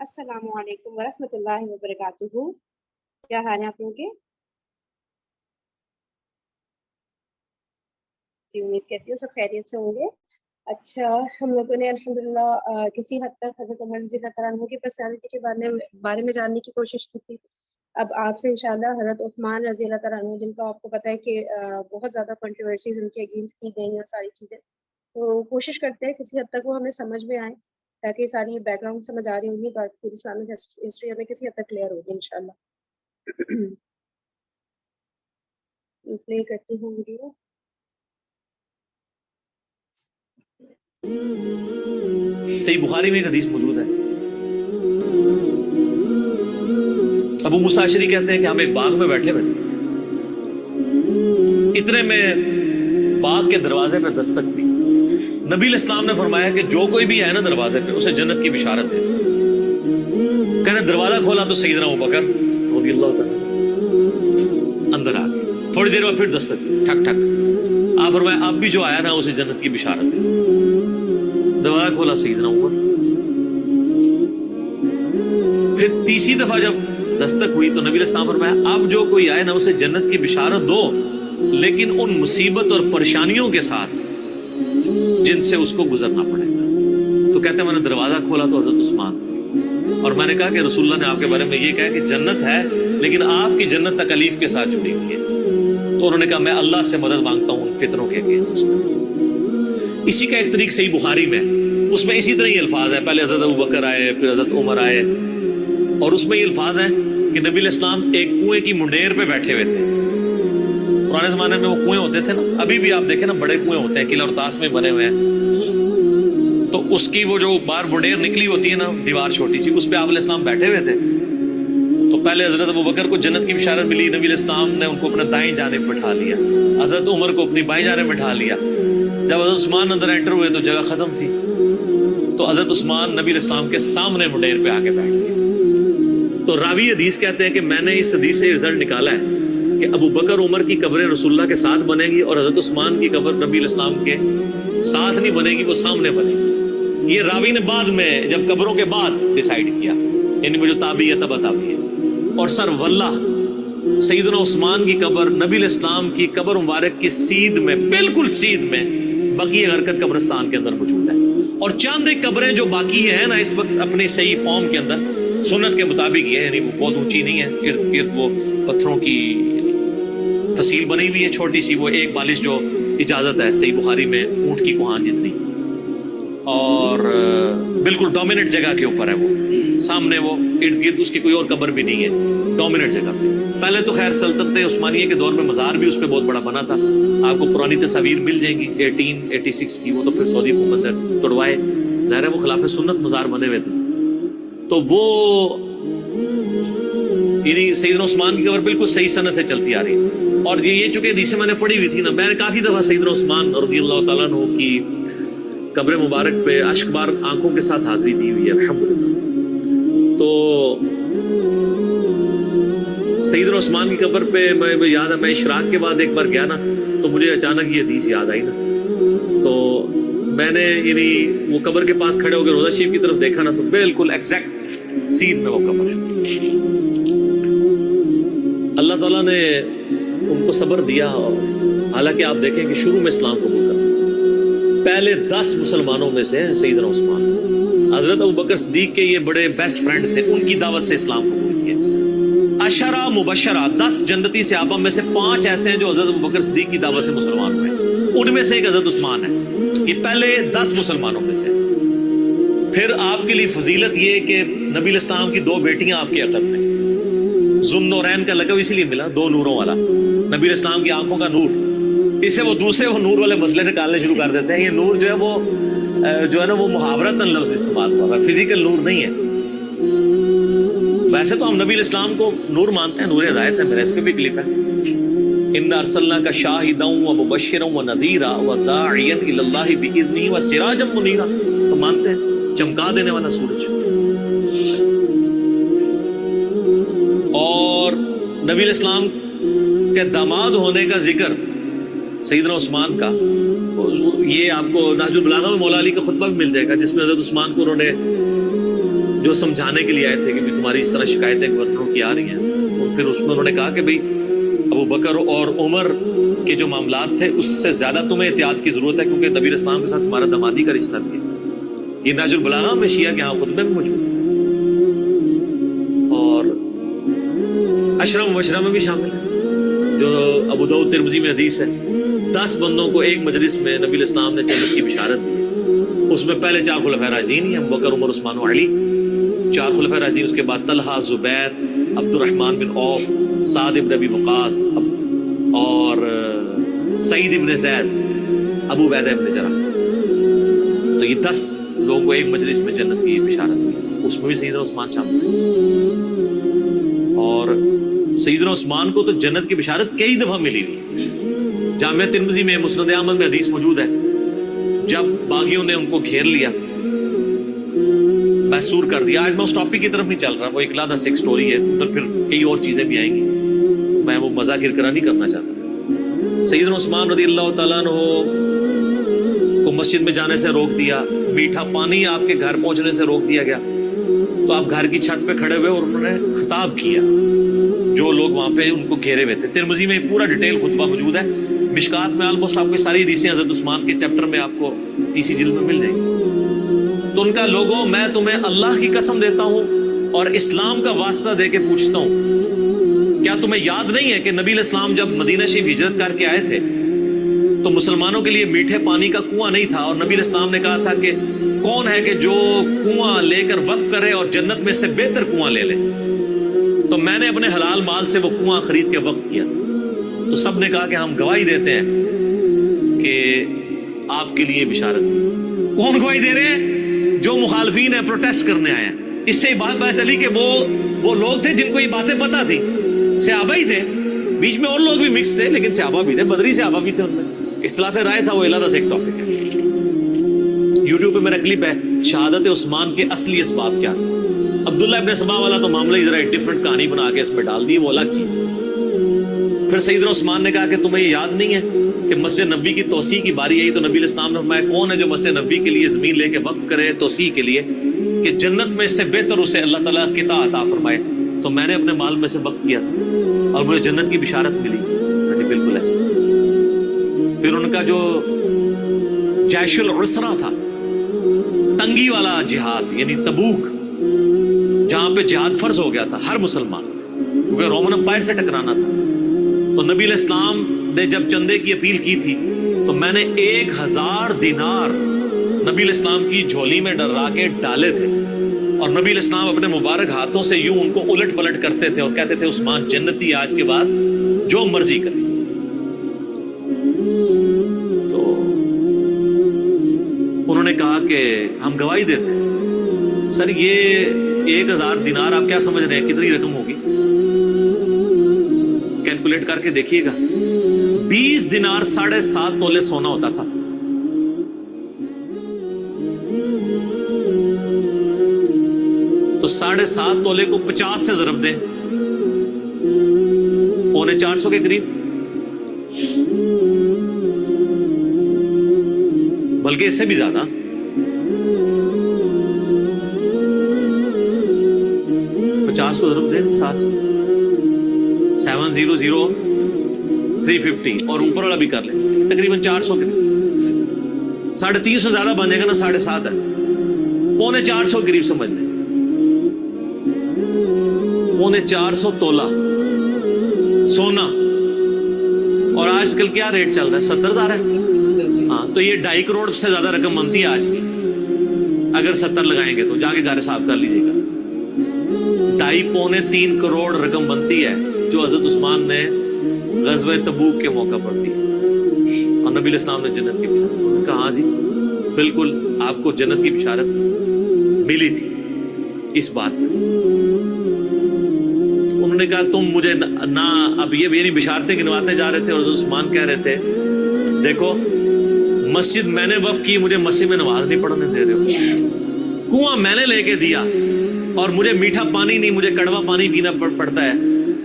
السلام علیکم ورحمۃ اللہ وبرکاتہ. کیا حال ہے آپ لوگوں کے؟ جی امید کرتی ہوں سب خیریت سے ہوں گے. اچھا، ہم لوگوں نے الحمدللہ کسی حد تک حضرت عمر رضی اللہ تعالیٰ عنہ کی پرسنالٹی کے بارے میں جاننے کی کوشش کی تھی. اب آج سے انشاءاللہ حضرت عثمان رضی اللہ تعالیٰ عنہ، جن کا آپ کو پتہ ہے کہ بہت زیادہ کنٹروورسیز ان کے اگینسٹ کی گئی ہیں ساری چیزیں، تو کوشش کرتے ہیں کسی حد تک وہ ہمیں سمجھ میں آئے، تاکہ ساری بیک گراؤنڈ سمجھ آ رہی ہوگی تو پوری اسلامک ہسٹری ہمیں کسی حد تک کلیئر ہوگی انشاءاللہ. پلے کرتی ہوں ویڈیو. صحیح بخاری میں ایک حدیث موجود ہے. ابو موسیٰ اشعری کہتے ہیں کہ ہم ایک باغ میں بیٹھے ہوئے تھے، اتنے میں باغ کے دروازے پہ دستک دی. نبی علیہ السلام نے فرمایا کہ جو کوئی بھی ہے نا دروازے پہ اسے جنت کی بشارت دے. کہتے دروازہ کھولا تو سیدنا ابوبکر رضی اللہ تعالیٰ اندر آ گئے. تھوڑی دیر بعد پھر دستک دی، ٹھک ٹھک. آپ فرمایا اب بھی جو آیا نا اسے جنت کی بشارت دے. دروازہ کھولا سیدنا عمر. پھر تیسری دفعہ جب دستک ہوئی تو نبی علیہ السلام فرمایا اب جو کوئی آئے نا اسے جنت کی بشارت دو، لیکن ان مصیبت اور پریشانیوں کے ساتھ جن سے اس کو گزرنا پڑے گا. تو کہتے ہیں میں نے دروازہ کھولا تو حضرت عثمان تھے، اور میں نے کہا کہ رسول اللہ نے آپ کے بارے میں یہ کہا کہ جنت ہے لیکن آپ کی جنت تکلیف کے ساتھ جڑی ہوئی ہے. تو انہوں نے کہا میں اللہ سے مدد مانگتا ہوں ان فتنوں کے اگینسٹ. اسی کا ایک طریق صحیح بخاری میں، اس میں اسی طرح یہ الفاظ ہے. پہلے حضرت ابوبکر آئے، پھر حضرت عمر آئے، اور اس میں یہ الفاظ ہیں کہ نبی علیہ السلام ایک کنویں کی منڈیر پہ بیٹھے ہوئے تھے. پرانے زمانے میں وہ کنویں ہوتے تھے نا، ابھی بھی آپ دیکھیں نا بڑے کنویں ہوتے ہیں، قلعہ اور طاس میں بنے ہوئے ہیں. تو اس کی وہ جو باہر منڈیر نکلی ہوتی ہے نا، دیوار چھوٹی سی، اس پہ آپ علیہ السلام بیٹھے ہوئے تھے. تو پہلے حضرت ابوبکر کو جنت کی بشارت ملی، نبی علیہ السلام نے ان کو اپنے دائیں جانب بٹھا لیا. حضرت عمر کو اپنی بائیں جانب بٹھا لیا. جب حضرت عثمان اندر انٹر ہوئے تو جگہ ختم تھی، تو حضرت عثمان نبی علیہ السلام کے سامنے منڈیر پہ آ کے بیٹھ گئے. تو راوی حدیث کہتے ہیں کہ میں نے اس حدیث سے رزلٹ نکالا ہے کہ ابو بکر عمر کی قبر رسول اللہ کے ساتھ بنے گی، اور حضرت عثمان کی قبر نبی علیہ السلام کے ساتھ نہیں بنے گی، وہ سامنے بنے گی. یہ راوی نے بعد میں جب قبروں کے بعد ڈیسائیڈ کیا، یعنی وہ جو تابعی ہے تبع تابعی ہے. اور سر واللہ سیدنا عثمان کی قبر نبی علیہ السلام کی قبر مبارک کی سیدھ میں، بالکل سیدھ میں بقیع غرقد قبرستان کے اندر موجود ہے. اور چند ایک قبریں جو باقی ہیں نا اس وقت اپنی صحیح فارم کے اندر سنت کے مطابق یہ ہے، یعنی وہ بہت اونچی نہیں ہے، ارد گرد وہ پتھروں کی فصیل بنی ہوئی ہے چھوٹی سی، وہ ایک بالش جو اجازت ہے صحیح بخاری میں اونٹ کی کوہان جتنی، اور بالکل ڈومیننٹ جگہ کے اوپر ہے. وہ سامنے وہ ارد گرد اس کی کوئی اور قبر بھی نہیں ہے، ڈومیننٹ جگہ پہ. پہلے تو خیر سلطنت عثمانیہ کے دور میں مزار بھی اس پہ بہت بڑا بنا تھا. آپ کو پرانی تصاویر مل جائیں گی 1886 کی، وہ تو پھر سعودی حکومت نے توڑوائے. ظاہر ہے وہ خلاف سنت مزار بنے ہوئے تھے. تو وہ یعنی سیدنا عثمان کی قبر بالکل صحیح سنت سے چلتی آ رہی ہے. اور یہ چونکہ حدیثیں میں نے پڑھی ہوئی تھی نا، میں نے کافی دفعہ سیدنا عثمان رضی اللہ تعالیٰ عنہ کی قبر مبارک پہ اشک بار آنکھوں کے ساتھ حاضری دی ہوئی ہے الحمدللہ. تو سیدنا عثمان کی قبر پہ میں یاد ہے، میں اشراق کے بعد ایک بار گیا نا تو مجھے اچانک یہ حدیث یاد آئی نا. تو میں نے یعنی وہ قبر کے پاس کھڑے ہو کے روضہ شریف کی طرف دیکھا نا، تو بالکل ایگزیکٹ سیدھ میں وہ قبر ہے. اللہ تعالیٰ نے ان کو صبر دیا. حالانکہ آپ دیکھیں کہ شروع میں اسلام قبول کر پہلے 10 مسلمانوں میں سے سیدنا عثمان. حضرت ابوبکر صدیق کے یہ بڑے بیسٹ فرینڈ تھے، ان کی دعوت سے اسلام قبول کیا. عشرہ مبشرہ 10 جنتی صحابہ میں سے 5 ایسے ہیں جو حضرت ابوبکر صدیق کی دعوت سے مسلمان ہوئے. ان میں سے ایک حضرت عثمان ہے. یہ پہلے 10 مسلمانوں میں سے. پھر آپ کے لیے فضیلت یہ کہ نبی علیہ السلام کی 2 بیٹیاں آپ کے عقد میں. ذوالنورین کا لقب اسی لیے ملا، 2 نوروں والا. نبی علیہ السلام کی آنکھوں کا نور، اسے وہ دوسرے وہ نور والے مسئلے نکالنے شروع کر دیتے ہیں. یہ نور جو ہے نا وہ محاورتاً لفظ استعمال ہوا ہے، فزیکل نور نہیں ہے. ویسے تو ہم نبی علیہ السلام کو نور مانتے ہیں، نور ہدایت ہے. میرا اس پہ بھی کلپ ہے، اِنَّا أَرْسَلْنَاكَ شَاهِدًا وَمُبَشِّرًا وَنَذِيرًا وَدَاعِيًا إِلَى اللَّهِ بِإِذْنِهِ وَسِرَاجًا مُنِيرًا. تو مانتے ہیں چمکا دینے والا سورج. اور نبی علیہ السلام کے داماد ہونے کا ذکر سیدنا عثمان کا، یہ آپ کو نہج البلاغہ میں مولا علی کا خطبہ بھی مل جائے گا، جس میں حضرت عثمان کو انہوں نے جو سمجھانے کے لیے آئے تھے کہ تمہاری اس طرح شکایتیں گورنروں کی آ رہی ہیں. اور پھر اس میں انہوں نے کہا کہ بھئی ابو بکر اور عمر کے جو معاملات تھے اس سے زیادہ تمہیں احتیاط کی ضرورت ہے، کیونکہ نبی علیہ السلام کے ساتھ تمہارا دمادی کا رشتہ بھی ہے. یہ نہج البلاغہ میں شیعہ کے ہاں خطبے میں موجود ہے، اور عشرہ مبشرہ میں بھی شامل ہے جو ابو داؤد ترمذی میں حدیث ہے. 10 بندوں کو ایک مجلس میں نبی علیہ السلام نے جنت کی بشارت دی. اس میں پہلے 4 خلفائے راشدین ہیں، ابو بکر، عمر، عثمان و علی. 4 خلفائے راشدین، اس کے بعد طلحہ، زبیر، عبد الرحمن بن عوف، سعد بن ابی وقاص اور سعید بن زید، ابو عبیدہ بن جراح. تو یہ 10 لوگوں کو ایک مجلس میں جنت کی بشارت دی. اس میں بھی سیدنا عثمان شامل ہے. اور سیدنا عثمان کو تو جنت کی بشارت کئی دفعہ ملی ہوئی. جامعہ ترمذی میں مسند احمد میں حدیث موجود ہے، جب باغیوں نے ان کو گھیر لیا، محصور کر دیا. آج میں اس ٹاپک کی طرف نہیں چل رہا، وہ ایک علیحدہ سے ایک سٹوری ہے، ادھر پھر کئی اور چیزیں بھی آئیں گی، میں وہ مذاکر کرا نہیں کرنا چاہتا. سیدنا عثمان رضی اللہ تعالیٰ عنہ کو مسجد میں جانے سے روک دیا، میٹھا پانی آپ کے گھر پہنچنے سے روک دیا گیا. تو آپ گھر کی چھت پہ کھڑے ہوئے اور انہوں نے خطاب کیا جو لوگ وہاں پہ ان کو گھیرے ہوئے تھے. ترمذی میں پورا ڈیٹیل خطبہ موجود ہے. مشکات میں آلموسٹ آپ کو ساری حدیثیں حضرت عثمان کے چیپٹر میں آپ کو تیسری جلد میں مل جائیں گی. تو ان کا لوگوں، میں تمہیں اللہ کی قسم دیتا ہوں اور اسلام کا واسطہ دے کے پوچھتا ہوں، کیا تمہیں یاد نہیں ہے کہ نبی علیہ السلام جب مدینہ شریف ہجرت کر کے آئے تھے تو مسلمانوں کے لیے میٹھے پانی کا کنواں نہیں تھا، اور نبی علیہ السلام نے کہا تھا کہ کون ہے کہ جو کنواں لے کر وقف کرے اور جنت میں سے بہتر کنواں لے لے. تو میں نے اپنے حلال مال سے وہ کنواں خرید کے وقف کیا. تو سب نے کہا کہ ہم گواہی دیتے ہیں کہ آپ کے لیے بشارت تھی. کون گواہی دے رہے ہیں؟ جو مخالفین ہیں، پروٹیسٹ کرنے آئے ہیں. اس سے بات چلی کہ وہ لوگ تھے جن کو یہ باتیں پتہ تھی، صحابہ ہی تھے، بیچ میں اور لوگ بھی مکس تھے لیکن صحابہ بھی تھے، بدری صحابہ بھی تھے. ان میں اختلاف رائے تھا، وہ علیحدہ سے ایک ٹاپک ہے. یوٹیوب پہ میرا کلپ ہے شہادت عثمان کے اصلی اسباب کیا تھے. عبداللہ ابن سبا والا تو معاملہ ہی ذرا ایک ڈفرنٹ کہانی بنا کے اس میں ڈال دی، وہ الگ چیز تھی. پھر سیدنا عثمان نے کہا کہ تمہیں یہ یاد نہیں ہے کہ مسجد نبوی کی توسیع کی باری آئی تو نبی علیہ السلام نے فرمایا کون ہے جو مسجد نبوی کے لیے زمین لے کے وقف کرے توسیع کے لیے کہ جنت میں اس سے بہتر اسے اللہ تعالیٰ قطع عطا فرمائے. تو میں نے اپنے مال میں سے وقف کیا تھا اور مجھے جنت کی بشارت ملی. بالکل ایسا. پھر ان کا جو جیش العسرہ تھا، تنگی والا جہاد، یعنی تبوک، جہاں پہ جہاد فرض ہو گیا تھا ہر مسلمان، کیونکہ رومن امپائر سے ٹکرانا تھا. تو نبی علیہ السلام نے جب چندے کی اپیل کی تھی تو میں نے 1000 دینار نبی علیہ السلام کی جھولی میں ڈرا کے ڈالے تھے، اور نبی علیہ السلام اپنے مبارک ہاتھوں سے یوں ان کو الٹ پلٹ کرتے تھے اور کہتے تھے عثمان جنتی آج کے بعد جو مرضی کرے. تو انہوں نے کہا کہ ہم گواہی دیتے ہیں. سر یہ 1000 دینار آپ کیا سمجھ رہے ہیں کتنی رقم ہوگی؟ کیلکولیٹ کر کے دیکھیے گا. 20 دینار 7.5 تولے سونا ہوتا تھا. تو 7.5 تولے کو 50 سے ضرب دیں، 450 کے قریب، بلکہ اس سے بھی زیادہ. 50 کو ضرب دیں 7 سے، 700 350 اور اوپر والا بھی کر لیں، تقریباً 400 کے 350 سے زیادہ بن جائے گا نا. 7.5 ہے، 450 قریب سمجھ لیں. 450 تولہ سونا. اور آج کل کیا ریٹ چل رہا ہے؟ 70,000 ہے. ہاں تو یہ 2.5 کروڑ سے زیادہ رقم بنتی ہے آج کی. اگر 70 لگائیں گے تو جا کے گھر حساب کر لیجیے گا. 2.5-3 کروڑ رقم بنتی ہے جو حضرت عثمان نے غزوہ تبوک کے موقع پر دی. اور نبی علیہ السلام نے جنت کی بشارت. انہوں نے کہا ہاں جی بالکل آپ کو جنت کی بشارت ملی تھی اس بات میں. انہوں نے کہا تم مجھے نہ اب یہ بھی بشارتیں گنواتے جا رہے تھے، اور عثمان کہہ رہے تھے دیکھو مسجد میں نے وقف کی، مجھے مسجد میں نماز نہیں پڑھنے دے رہے ہو. کنواں میں نے لے کے دیا اور مجھے میٹھا پانی نہیں، مجھے کڑوا پانی پینا پڑتا ہے،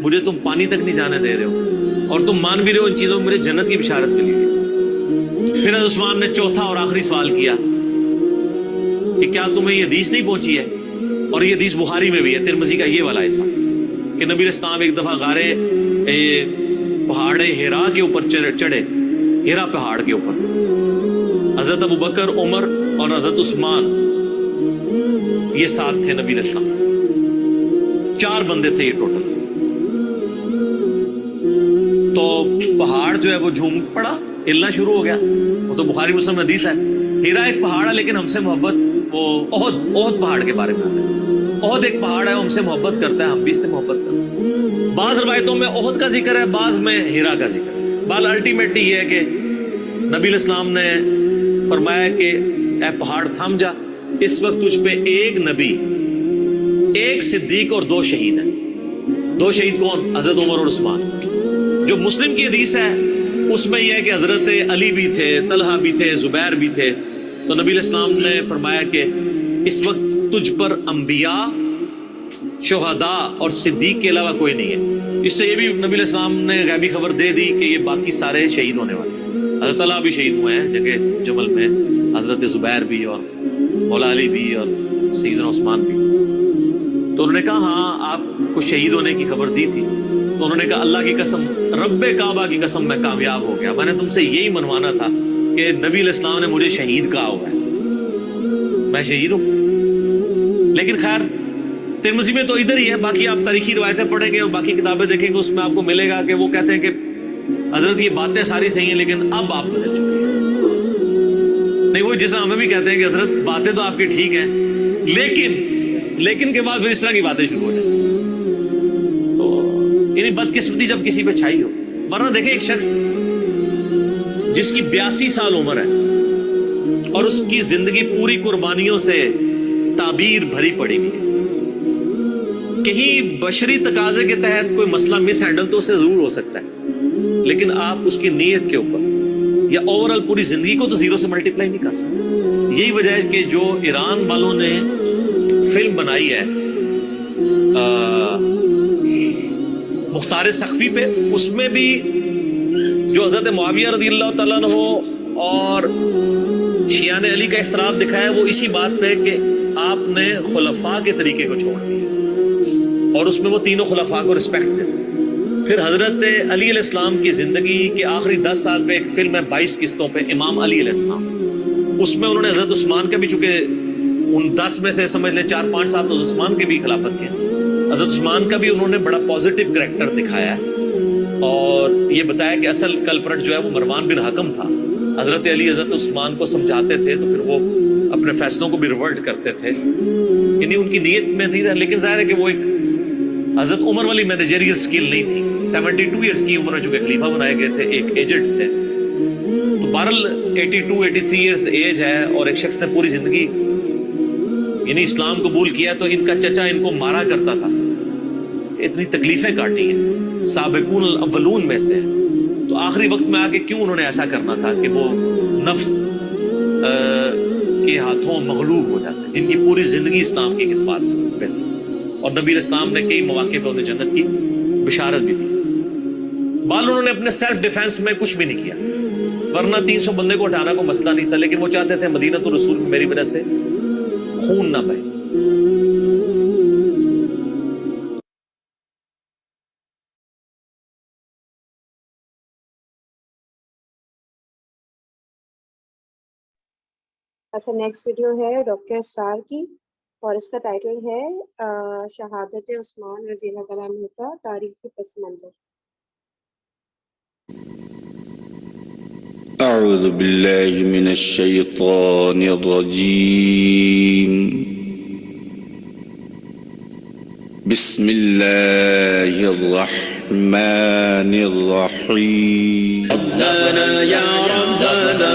مجھے تم پانی تک نہیں جانے دے رہے ہو، اور تم مان بھی رہے ہو ان چیزوں میں مجھے جنت کی بشارت ملی ہے. پھر عثمان نے چوتھا اور آخری سوال کیا کہ کیا تمہیں یہ حدیث نہیں پہنچی ہے اور یہ حدیث بخاری میں بھی ہے، ترمذی کا یہ والا حصہ کہ نبی اسلام ایک دفعہ غارے پہاڑ ہیرا کے اوپر چڑھے، ہیرا پہاڑ کے اوپر، حضرت ابو بکر، عمر اور حضرت عثمان یہ ساتھ تھے نبی اسلام، 4 بندے تھے یہ ٹوٹل. تو پہاڑ جو ہے وہ جھوم پڑا، ہلنا شروع ہو گیا. وہ تو بخاری مسلم حدیث ہے. ہیرا ایک پہاڑ ہے لیکن ہم سے محبت، وہ احد پہاڑ کے بارے میں آتا ہے. احد ایک پہاڑ ہے، ہم سے محبت کرتا ہے، ہم بھی اس سے محبت کرتے ہیں. بعض روایتوں میں احد کا ذکر ہے، بعض میں ہیرا کا ذکر ہے. بال الٹیمیٹلی یہ ہے کہ نبی الاسلام نے فرمایا کہ اے پہاڑ تھم جا، اس وقت تجھ پہ ایک نبی، ایک صدیق اور 2 شہید ہیں. 2 شہید کون؟ حضرت عمر اور عثمان. جو مسلم کی حدیث ہے اس میں یہ ہے کہ حضرت علی بھی تھے، طلحہ بھی تھے، زبیر بھی تھے. تو نبی الاسلام نے فرمایا کہ اس وقت تجھ پر انبیاء، شہداء اور صدیق کے علاوہ کوئی نہیں ہے. اس سے یہ بھی نبی الاسلام نے غیبی خبر دے دی کہ یہ باقی سارے شہید ہونے والے ہیں. حضرت طلحہ بھی شہید ہوئے ہیں جنگ جمل میں، حضرت زبیر بھی اور مولا علی بھی اور سیدنا عثمان بھی. تو انہوں نے کہا ہاں آپ کو شہید ہونے کی خبر دی تھی. تو انہوں نے کہا اللہ کی قسم، رب کعبہ کی قسم، میں کامیاب ہو گیا. میں نے تم سے یہی منوانا تھا کہ نبی علیہ السلام نے مجھے شہید کہا ہوا ہے، میں شہید ہوں. لیکن خیر ترمذی میں تو ادھر ہی ہے. باقی آپ تاریخی روایتیں پڑھیں گے اور باقی کتابیں دیکھیں گے، اس میں آپ کو ملے گا کہ وہ کہتے ہیں کہ حضرت یہ باتیں ساری صحیح ہیں لیکن اب آپ بدل چکے ہیں. نہیں، وہ جیسا ہمیں بھی کہتے ہیں کہ حضرت باتیں تو آپ کی ٹھیک ہیں لیکن کے بعد پھر اس طرح کی باتیں شروع ہو جائیں. تو یعنی بدقسمتی جب کسی پہ چھائی ہو. ورنہ دیکھیں ایک شخص جس کی 82 سال عمر ہے اور اس کی زندگی پوری قربانیوں سے تعبیر بھری پڑی ہوئی ہے. کہیں بشری تقاضے کے تحت کوئی مسئلہ مس ہینڈل تو اسے ضرور ہو سکتا ہے، لیکن آپ اس کی نیت کے اوپر یا اوورال پوری زندگی کو تو 0 سے ملٹیپلائی نہیں کر سکتے. یہی وجہ ہے کہ جو ایران والوں نے فلم بنائی ہے مختار سقفی پہ، اس میں بھی جو حضرت معاویہ رضی اللہ تعالیٰ عنہ اور شیعان علی کا اختلاف دکھایا ہے وہ اسی بات پہ کہ آپ نے خلفاء کے طریقے کو چھوڑ دیا اور اس میں وہ تینوں خلفاء کو رسپیکٹ دیتے. پھر حضرت علی علیہ السلام کی زندگی کے آخری 10 سال پہ ایک فلم ہے 22 قسطوں پہ، امام علی علیہ السلام. اس میں انہوں نے حضرت عثمان کا بھی، چونکہ ان 10 میں سے سمجھ لیں 4-5 سال تو عثمان کے بھی خلافت کیا، حضرت عثمان کا بھی انہوں نے بڑا پازیٹیو کریکٹر دکھایا ہے اور یہ بتایا کہ اصل کلپرٹ جو ہے وہ مروان بن حکم تھا. حضرت علی حضرت عثمان کو سمجھاتے تھے تو پھر وہ اپنے فیصلوں کو بھی ریورٹ کرتے تھے. یعنی ان کی نیت میں نہیں تھا، لیکن ظاہر ہے کہ وہ ایک حضرت عمر والی مینیجریل سکل نہیں تھی. 72 ایئرس کی عمر میں چونکہ خلیفہ بنائے گئے تھے، ایک ایجنٹ تھے. تو بہرحال 82-83 ایئرس ایج ہے اور ایک شخص نے پوری زندگی یعنی اسلام قبول کیا. تو ان کا چچا ان کو مارا کرتا تھا، اتنی تکلیفیں کاٹی ہیں، سابقون الاولون میں سے. تو آخری وقت میں آ کے کیوں انہوں نے ایسا کرنا تھا کہ وہ نفس کے ہاتھوں مغلوب ہو جاتے ہیں، جن کی پوری زندگی اسلام کی خدمات میں تھی اور نبی اسلام نے کئی مواقع پہ انہیں جنت کی بشارت بھی دی. بال انہوں نے اپنے سیلف ڈیفenس میں کچھ بھی نہیں کیا، ورنہ 300 بندے کو اٹھانا کو مسئلہ نہیں تھا، لیکن وہ چاہتے تھے مدینہ الرسول میں میری وجہ سے خون نہ بہے. اچھا، نیکسٹ ویڈیو ہے ڈاکٹر اسرار کی اور اس کا ٹائٹل ہے شہادت عثمان رضی اللہ تعالیٰ عنہ کا تاریخی پس منظر. أعوذ بالله من الشيطان الرجيم. بسم الله الرحمن الرحيم. ربنا يا ربنا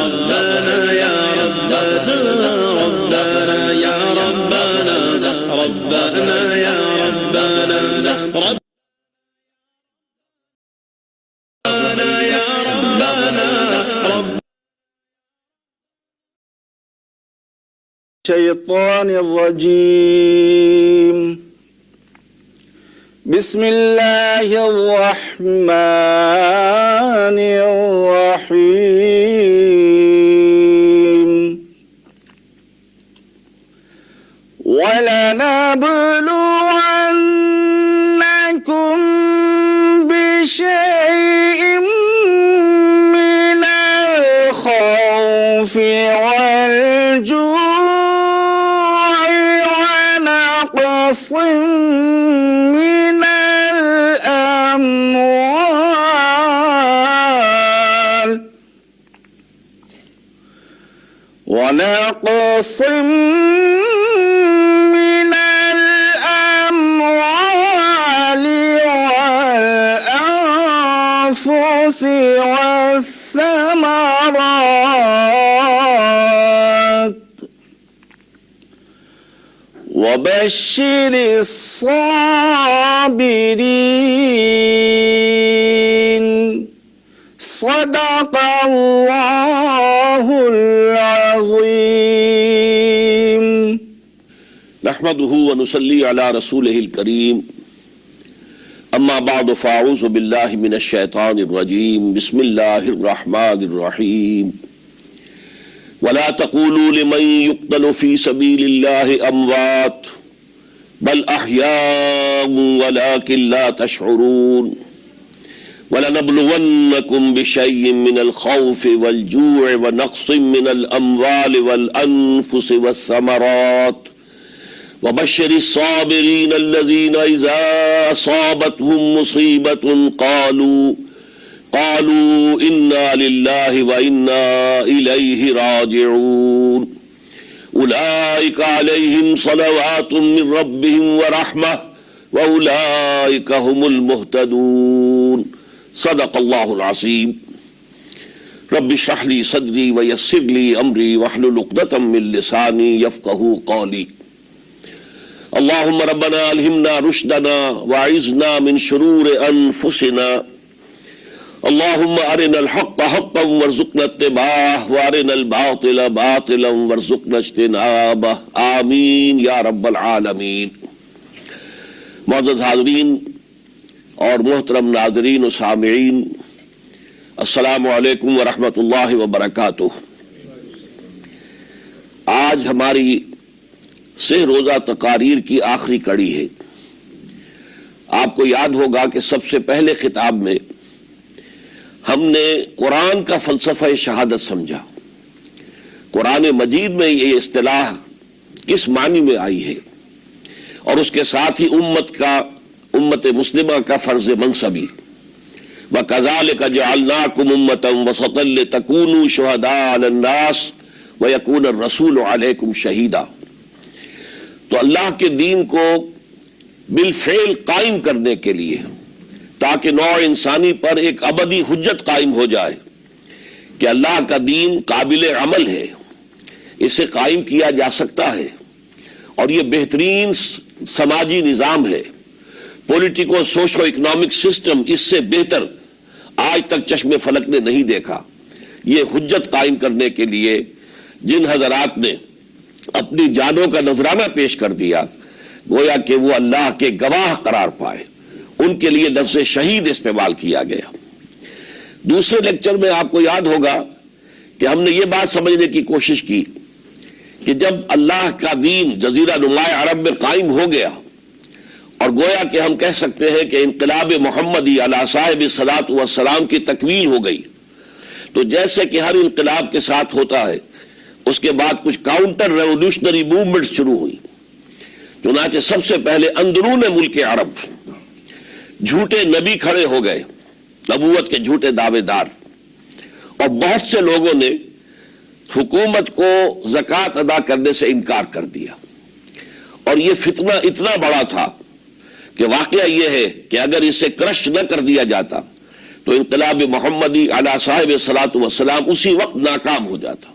ربنا يا ربنا ربنا يا ربنا ربنا يا ربنا ربنا يا ربنا رب الشيطان الرجيم. بسم الله الرحمن الرحيم. ولا ولنبلونكم بشيء من الخوف والجوع ونقص من الأموال والأنفس والثمرات وبشر الصابرين صدق الله العظيم. نحمده ونصلي على رسوله الكريم. اما بعد فاعوذ بالله من الشيطان الرجيم. بسم الله الرحمن الرحيم. ولا تقولوا لمن يقتل في سبيل الله اموات بل احياء ولكن لا تشعرون. وَلَنَبْلُوَنَّكُمْ بِشَيْءٍ مِّنَ الْخَوْفِ وَالْجُوعِ وَنَقْصٍ مِّنَ الْأَمْوَالِ وَالْأَنفُسِ وَالثَّمَرَاتِ وَبَشِّرِ الصَّابِرِينَ الَّذِينَ إِذَا أَصَابَتْهُم مُّصِيبَةٌ قَالُوا إِنَّا لِلَّهِ وَإِنَّا إِلَيْهِ راجعون. أُولَئِكَ عَلَيْهِمْ صَلَوَاتٌ مِّن رَّبِّهِمْ وَرَحْمَةٌ وَأُولَئِكَ هُمُ الْمُهْتَدُونَ. صدق اللہ العظیم. رب اشرح لي صدری ویسر لي امری واحلل عقدۃ من لسانی یفقہوا قولی. اللہم ربنا الہمنا رشدنا واعذنا من شرور انفسنا. اللہم ارنا الحق حقا وارزقنا اتباعہ وارنا الباطل باطلا وارزقنا اجتنابہ. آمین یا رب العالمین. معزز حاضرین اور محترم ناظرین و سامعین، السلام علیکم ورحمۃ اللہ وبرکاتہ. آج ہماری 6 روزہ تقاریر کی آخری کڑی ہے. آپ کو یاد ہوگا کہ سب سے پہلے خطاب میں ہم نے قرآن کا فلسفہ شہادت سمجھا. قرآن مجید میں یہ اصطلاح کس معنی میں آئی ہے، اور اس کے ساتھ ہی امت مسلمہ کا فرض منصبی. وَكَذَلِكَ جَعَلْنَاكُمْ أُمَّةً وَسَطًا لِتَكُونُوا شُهَدَاءَ عَلَى النَّاسِ وَيَكُونَ الرَّسُولُ عَلَيْكُمْ شَهِيدًا. تو اللہ کے دین کو بالفعل قائم کرنے کے لیے، تاکہ نوع انسانی پر ایک ابدی حجت قائم ہو جائے کہ اللہ کا دین قابل عمل ہے، اسے قائم کیا جا سکتا ہے، اور یہ بہترین سماجی نظام ہے. پولیٹیکو سوشو اکنامک سسٹم اس سے بہتر آج تک چشم فلک نے نہیں دیکھا. یہ حجت قائم کرنے کے لیے جن حضرات نے اپنی جانوں کا نذرانہ پیش کر دیا، گویا کہ وہ اللہ کے گواہ قرار پائے، ان کے لیے لفظ شہید استعمال کیا گیا. دوسرے لیکچر میں آپ کو یاد ہوگا کہ ہم نے یہ بات سمجھنے کی کوشش کی کہ جب اللہ کا دین جزیرہ نماء عرب میں قائم ہو گیا، اور گویا کہ ہم کہہ سکتے ہیں کہ انقلاب محمدی علی صاحب الصلاۃ والسلام کی تکمیل ہو گئی، تو جیسے کہ ہر انقلاب کے ساتھ ہوتا ہے، اس کے بعد کچھ کاؤنٹر ریولوشنری موومنٹس شروع ہوئی. چنانچہ سب سے پہلے اندرون ملک عرب جھوٹے نبی کھڑے ہو گئے، نبوت کے جھوٹے دعوے دار، اور بہت سے لوگوں نے حکومت کو زکوٰۃ ادا کرنے سے انکار کر دیا. اور یہ فتنہ اتنا بڑا تھا کہ واقعہ یہ ہے کہ اگر اسے کرش نہ کر دیا جاتا تو انقلاب محمدی علی صاحب الصلاۃ والسلام اسی وقت ناکام ہو جاتا.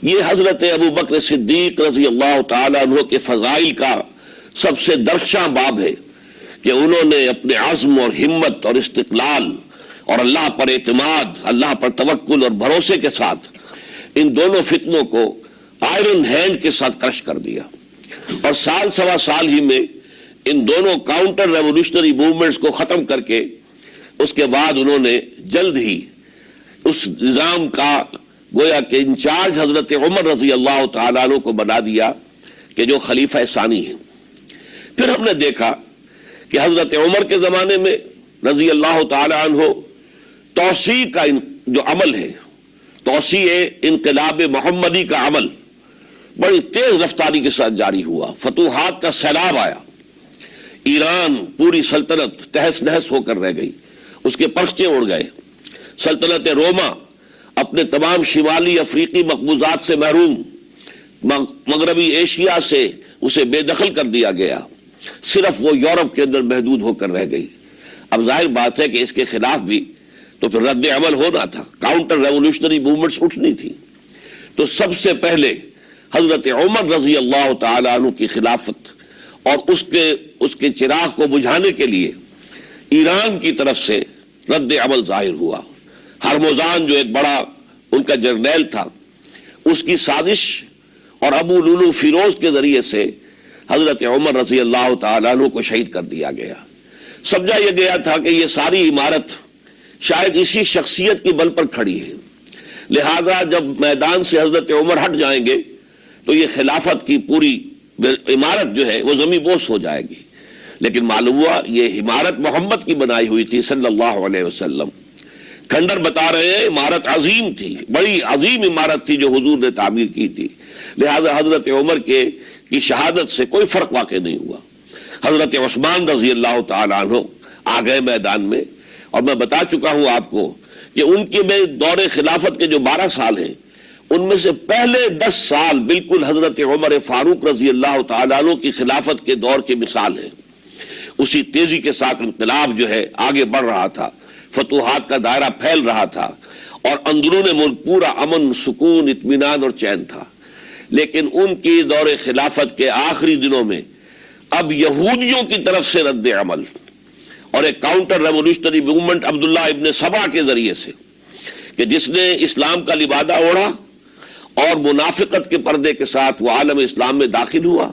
یہ حضرت ابو بکر صدیق رضی اللہ تعالیٰ عنہ کے فضائل کا سب سے درخشاں باب ہے کہ انہوں نے اپنے عزم اور ہمت اور استقلال اور اللہ پر اعتماد، اللہ پر توکل اور بھروسے کے ساتھ ان دونوں فتنوں کو آئرن ہینڈ کے ساتھ کرش کر دیا. اور سال سوا سال ہی میں ان دونوں کاؤنٹر ریولوشنری موومنٹس کو ختم کر کے اس کے بعد انہوں نے جلد ہی اس نظام کا گویا کہ انچارج حضرت عمر رضی اللہ تعالیٰ عنہ کو بنا دیا کہ جو خلیفہ ثانی ہیں. پھر ہم نے دیکھا کہ حضرت عمر کے زمانے میں رضی اللہ تعالی عنہ توسیع کا جو عمل ہے، توسیع انقلاب محمدی کا عمل بڑی تیز رفتاری کے ساتھ جاری ہوا، فتوحات کا سیلاب آیا، ایران پوری سلطنت تہس نہس ہو کر رہ گئی، اس کے پرچے اڑ گئے، سلطنت روما اپنے تمام شمالی افریقی مقبوضات سے محروم، مغربی ایشیا سے اسے بے دخل کر دیا گیا، صرف وہ یورپ کے اندر محدود ہو کر رہ گئی۔ اب ظاہر بات ہے کہ اس کے خلاف بھی تو پھر رد عمل ہونا تھا، کاؤنٹر ریولوشنری موومنٹس اٹھنی تھی۔ تو سب سے پہلے حضرت عمر رضی اللہ تعالی عنہ کی خلافت اور اس کے چراغ کو بجھانے کے لیے ایران کی طرف سے رد عمل ظاہر ہوا۔ ہرموزان جو ایک بڑا ان کا جرنیل تھا، اس کی سازش اور ابو لولو فیروز کے ذریعے سے حضرت عمر رضی اللہ تعالیٰ عنہ کو شہید کر دیا گیا۔ سمجھا یہ گیا تھا کہ یہ ساری عمارت شاید اسی شخصیت کی بل پر کھڑی ہے، لہذا جب میدان سے حضرت عمر ہٹ جائیں گے تو یہ خلافت کی پوری عمارت جو ہے وہ زمین بوس ہو جائے گی۔ لیکن معلوم ہوا یہ عمارت محمد کی بنائی ہوئی تھی صلی اللہ علیہ وسلم۔ کھنڈر بتا رہے ہیں عمارت عظیم تھی، بڑی عظیم عمارت تھی جو حضور نے تعمیر کی تھی، لہذا حضرت عمر کی شہادت سے کوئی فرق واقع نہیں ہوا۔ حضرت عثمان رضی اللہ تعالیٰ عنہ آ گئے میدان میں، اور میں بتا چکا ہوں آپ کو کہ ان کے میں دور خلافت کے جو 12 سال ہیں ان میں سے پہلے 10 سال بالکل حضرت عمر فاروق رضی اللہ تعالیٰ عنہ کی خلافت کے دور کی مثال ہے۔ اسی تیزی کے ساتھ انقلاب جو ہے آگے بڑھ رہا تھا، فتوحات کا دائرہ پھیل رہا تھا، اور اندرون ملک پورا امن، سکون، اطمینان اور چین تھا۔ لیکن ان کی دور خلافت کے آخری دنوں میں اب یہودیوں کی طرف سے رد عمل اور ایک کاؤنٹر ریولوشنری موومنٹ عبداللہ ابن سبا کے ذریعے سے، کہ جس نے اسلام کا لبادہ اوڑھا اور منافقت کے پردے کے ساتھ وہ عالم اسلام میں داخل ہوا،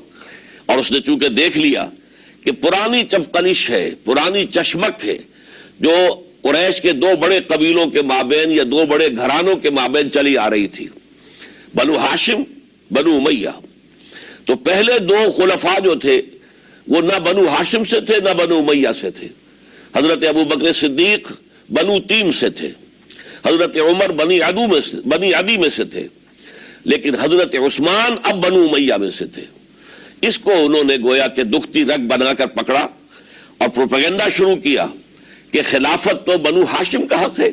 اور اس نے چونکہ دیکھ لیا کہ پرانی چپقلش ہے، پرانی چشمک ہے جو قریش کے 2 بڑے قبیلوں کے مابین یا 2 بڑے گھرانوں کے مابین چلی آ رہی تھی، بنو ہاشم، بنو امیہ۔ تو پہلے 2 خلفاء جو تھے وہ نہ بنو ہاشم سے تھے نہ بنو امیہ سے تھے۔ حضرت ابو بکر صدیق بنو تیم سے تھے، حضرت عمر بنی عدی میں سے تھے، لیکن حضرت عثمان اب بنو امیہ میں سے تھے۔ اس کو انہوں نے گویا کہ دکھتی رگ بنا کر پکڑا اور پروپیگنڈا شروع کیا کہ خلافت تو بنو ہاشم کا حق ہے،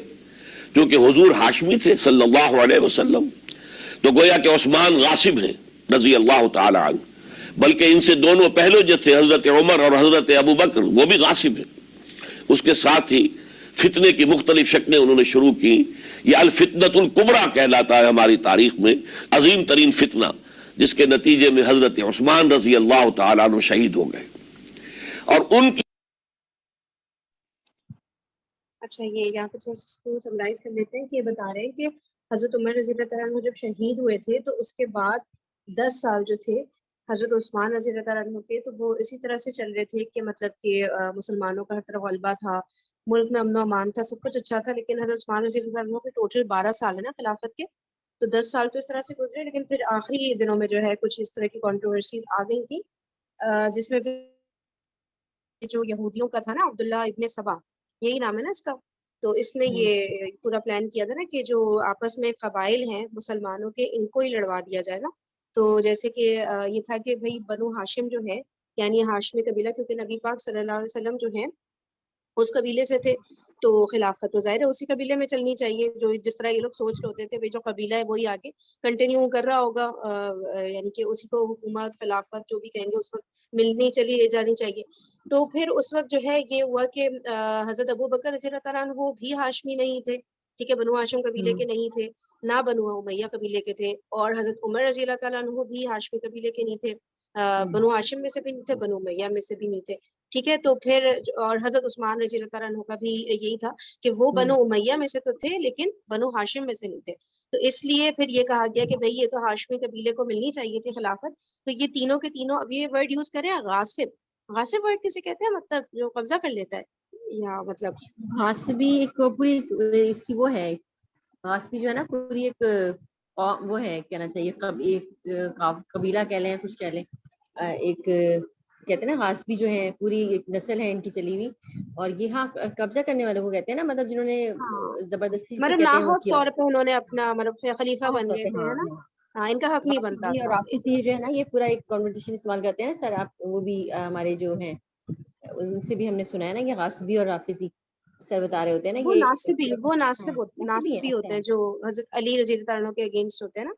کیونکہ حضور ہاشمی تھے صلی اللہ علیہ وسلم، تو گویا کہ عثمان غاصب ہیں رضی اللہ تعالی عنہ، بلکہ ان سے دونوں پہلو جو تھے حضرت عمر اور حضرت ابو بکر وہ بھی غاصب ہیں۔ اس کے ساتھ ہی فتنے کی مختلف شکلیں انہوں نے شروع کی۔ یہ الفتنۃ الکبریٰ کہلاتا ہے ہماری تاریخ میں، عظیم ترین فتنہ، جس کے نتیجے میں حضرت عثمان رضی اللہ تعالیٰ عنہ شہید ہو گئے۔ اور ان کی اچھا، یہ یہاں پہ تھوڑا سا سمرائز کر لیتے ہیں کہ یہ بتا رہے ہیں کہ حضرت عمر رضی اللہ تعالیٰ عنہ جب شہید ہوئے تھے تو اس کے بعد 10 سال جو تھے حضرت عثمان رضی اللہ تعالیٰ عنہ کے، تو وہ اسی طرح سے چل رہے تھے کہ مطلب کہ مسلمانوں کا ہر طرف غلبہ تھا، ملک میں امن و امان تھا، سب کچھ اچھا تھا۔ لیکن حضرت عثمان رضی اللہ عنہ کے ٹوٹل 12 سال ہے نا خلافت کے، تو 10 سال تو اس طرح سے گزرے، لیکن پھر آخری دنوں میں جو ہے کچھ اس طرح کی کنٹروورسیز آ گئی تھی، جس میں جو یہودیوں کا تھا نا، عبداللہ ابن سبا، یہی نام ہے نا اس کا، تو اس نے یہ پورا پلان کیا تھا نا کہ جو آپس میں قبائل ہیں مسلمانوں کے، ان کو ہی لڑوا دیا جائے نا۔ تو جیسے کہ یہ تھا کہ بھئی بنو ہاشم جو ہے، یعنی ہاشمی قبیلہ، کیونکہ نبی پاک صلی اللہ علیہ وسلم جو ہیں اس قبیلے سے تھے، تو خلافت تو ظاہر ہے اسی قبیلے میں چلنی چاہیے، جو جس طرح یہ لوگ سوچ رہے ہوتے تھے بھئی جو قبیلہ ہے وہی آگے کنٹینیو کر رہا ہوگا، یعنی کہ اسی کو حکومت، خلافت جو بھی کہیں گے اس وقت ملنی چلی جانی چاہیے۔ تو پھر اس وقت جو ہے یہ ہوا کہ حضرت ابو بکر رضی اللہ تعالیٰ عنہ وہ بھی ہاشمی نہیں تھے، ٹھیک ہے، بنو ہاشم قبیلے کے نہیں تھے، نہ بنو امیہ قبیلے کے تھے، اور حضرت عمر رضی اللہ تعالیٰ عنہ بھی ہاشمی قبیلے کے نہیں تھے، بنو ہاشم میں سے بھی نہیں تھے، بنو امیہ میں سے بھی نہیں تھے، ٹھیک ہے۔ تو پھر اور حضرت عثمان رضی اللہ تعالیٰ عنہ کا بھی یہی تھا کہ وہ بنو امیہ میں سے تو تھے لیکن بنو ہاشم میں سے نہیں تھے، تو اس لیے پھر یہ کہا گیا کہ بھئی یہ تو ہاشمی قبیلے کو ملنی چاہیے تھی خلافت۔ تو یہ تینوں کے تینوں، اب یہ ورڈ یوز کریں غاصب، غاصب ورڈ کسے کہتے ہیں؟ مطلب جو قبضہ کر لیتا ہے، یا مطلب غاصبی ایک پوری اس کی وہ ہے، غاصبی جو ہے نا پوری ایک وہ ہے، کہنا چاہیے ایک قبیلہ کہہ لیں، کچھ کہہ لیں، ایک کہتے ہیں نا غاصبی جو ہے پوری ایک نسل ہے ان کی چلی ہوئی, اور یہ ہاں قبضہ کرنے والوں کو کہتے ہیں نا, مطلب جنہوں نے ہاں زبردستی سے مطلب کہتے ہیں وہ ناحق کیا طور ہو. پہ انہوں نے اپنا مطلب خلیفہ ہاں بن گئے تھے ہے نا. ہاں. ہاں ان کا حق نہیں بنتا رافضی اور تھا. رافضی جو ہے نا یہ پورا ایک کانورسیشن استعمال کرتے ہیں سر, آپ وہ بھی ہمارے جو ہیں ان سے بھی ہم نے سنا ہے نا کہ غاصبی اور رافضی سر بتا رہے ہوتے ہیں نا وہ کہ ناصبی ہاں ناصبی ہیں. ناصبی ہوتے اچھا, ہیں جو حضرت علی رضی اللہ عنہ کے اگینسٹ ہوتے ہیں نا.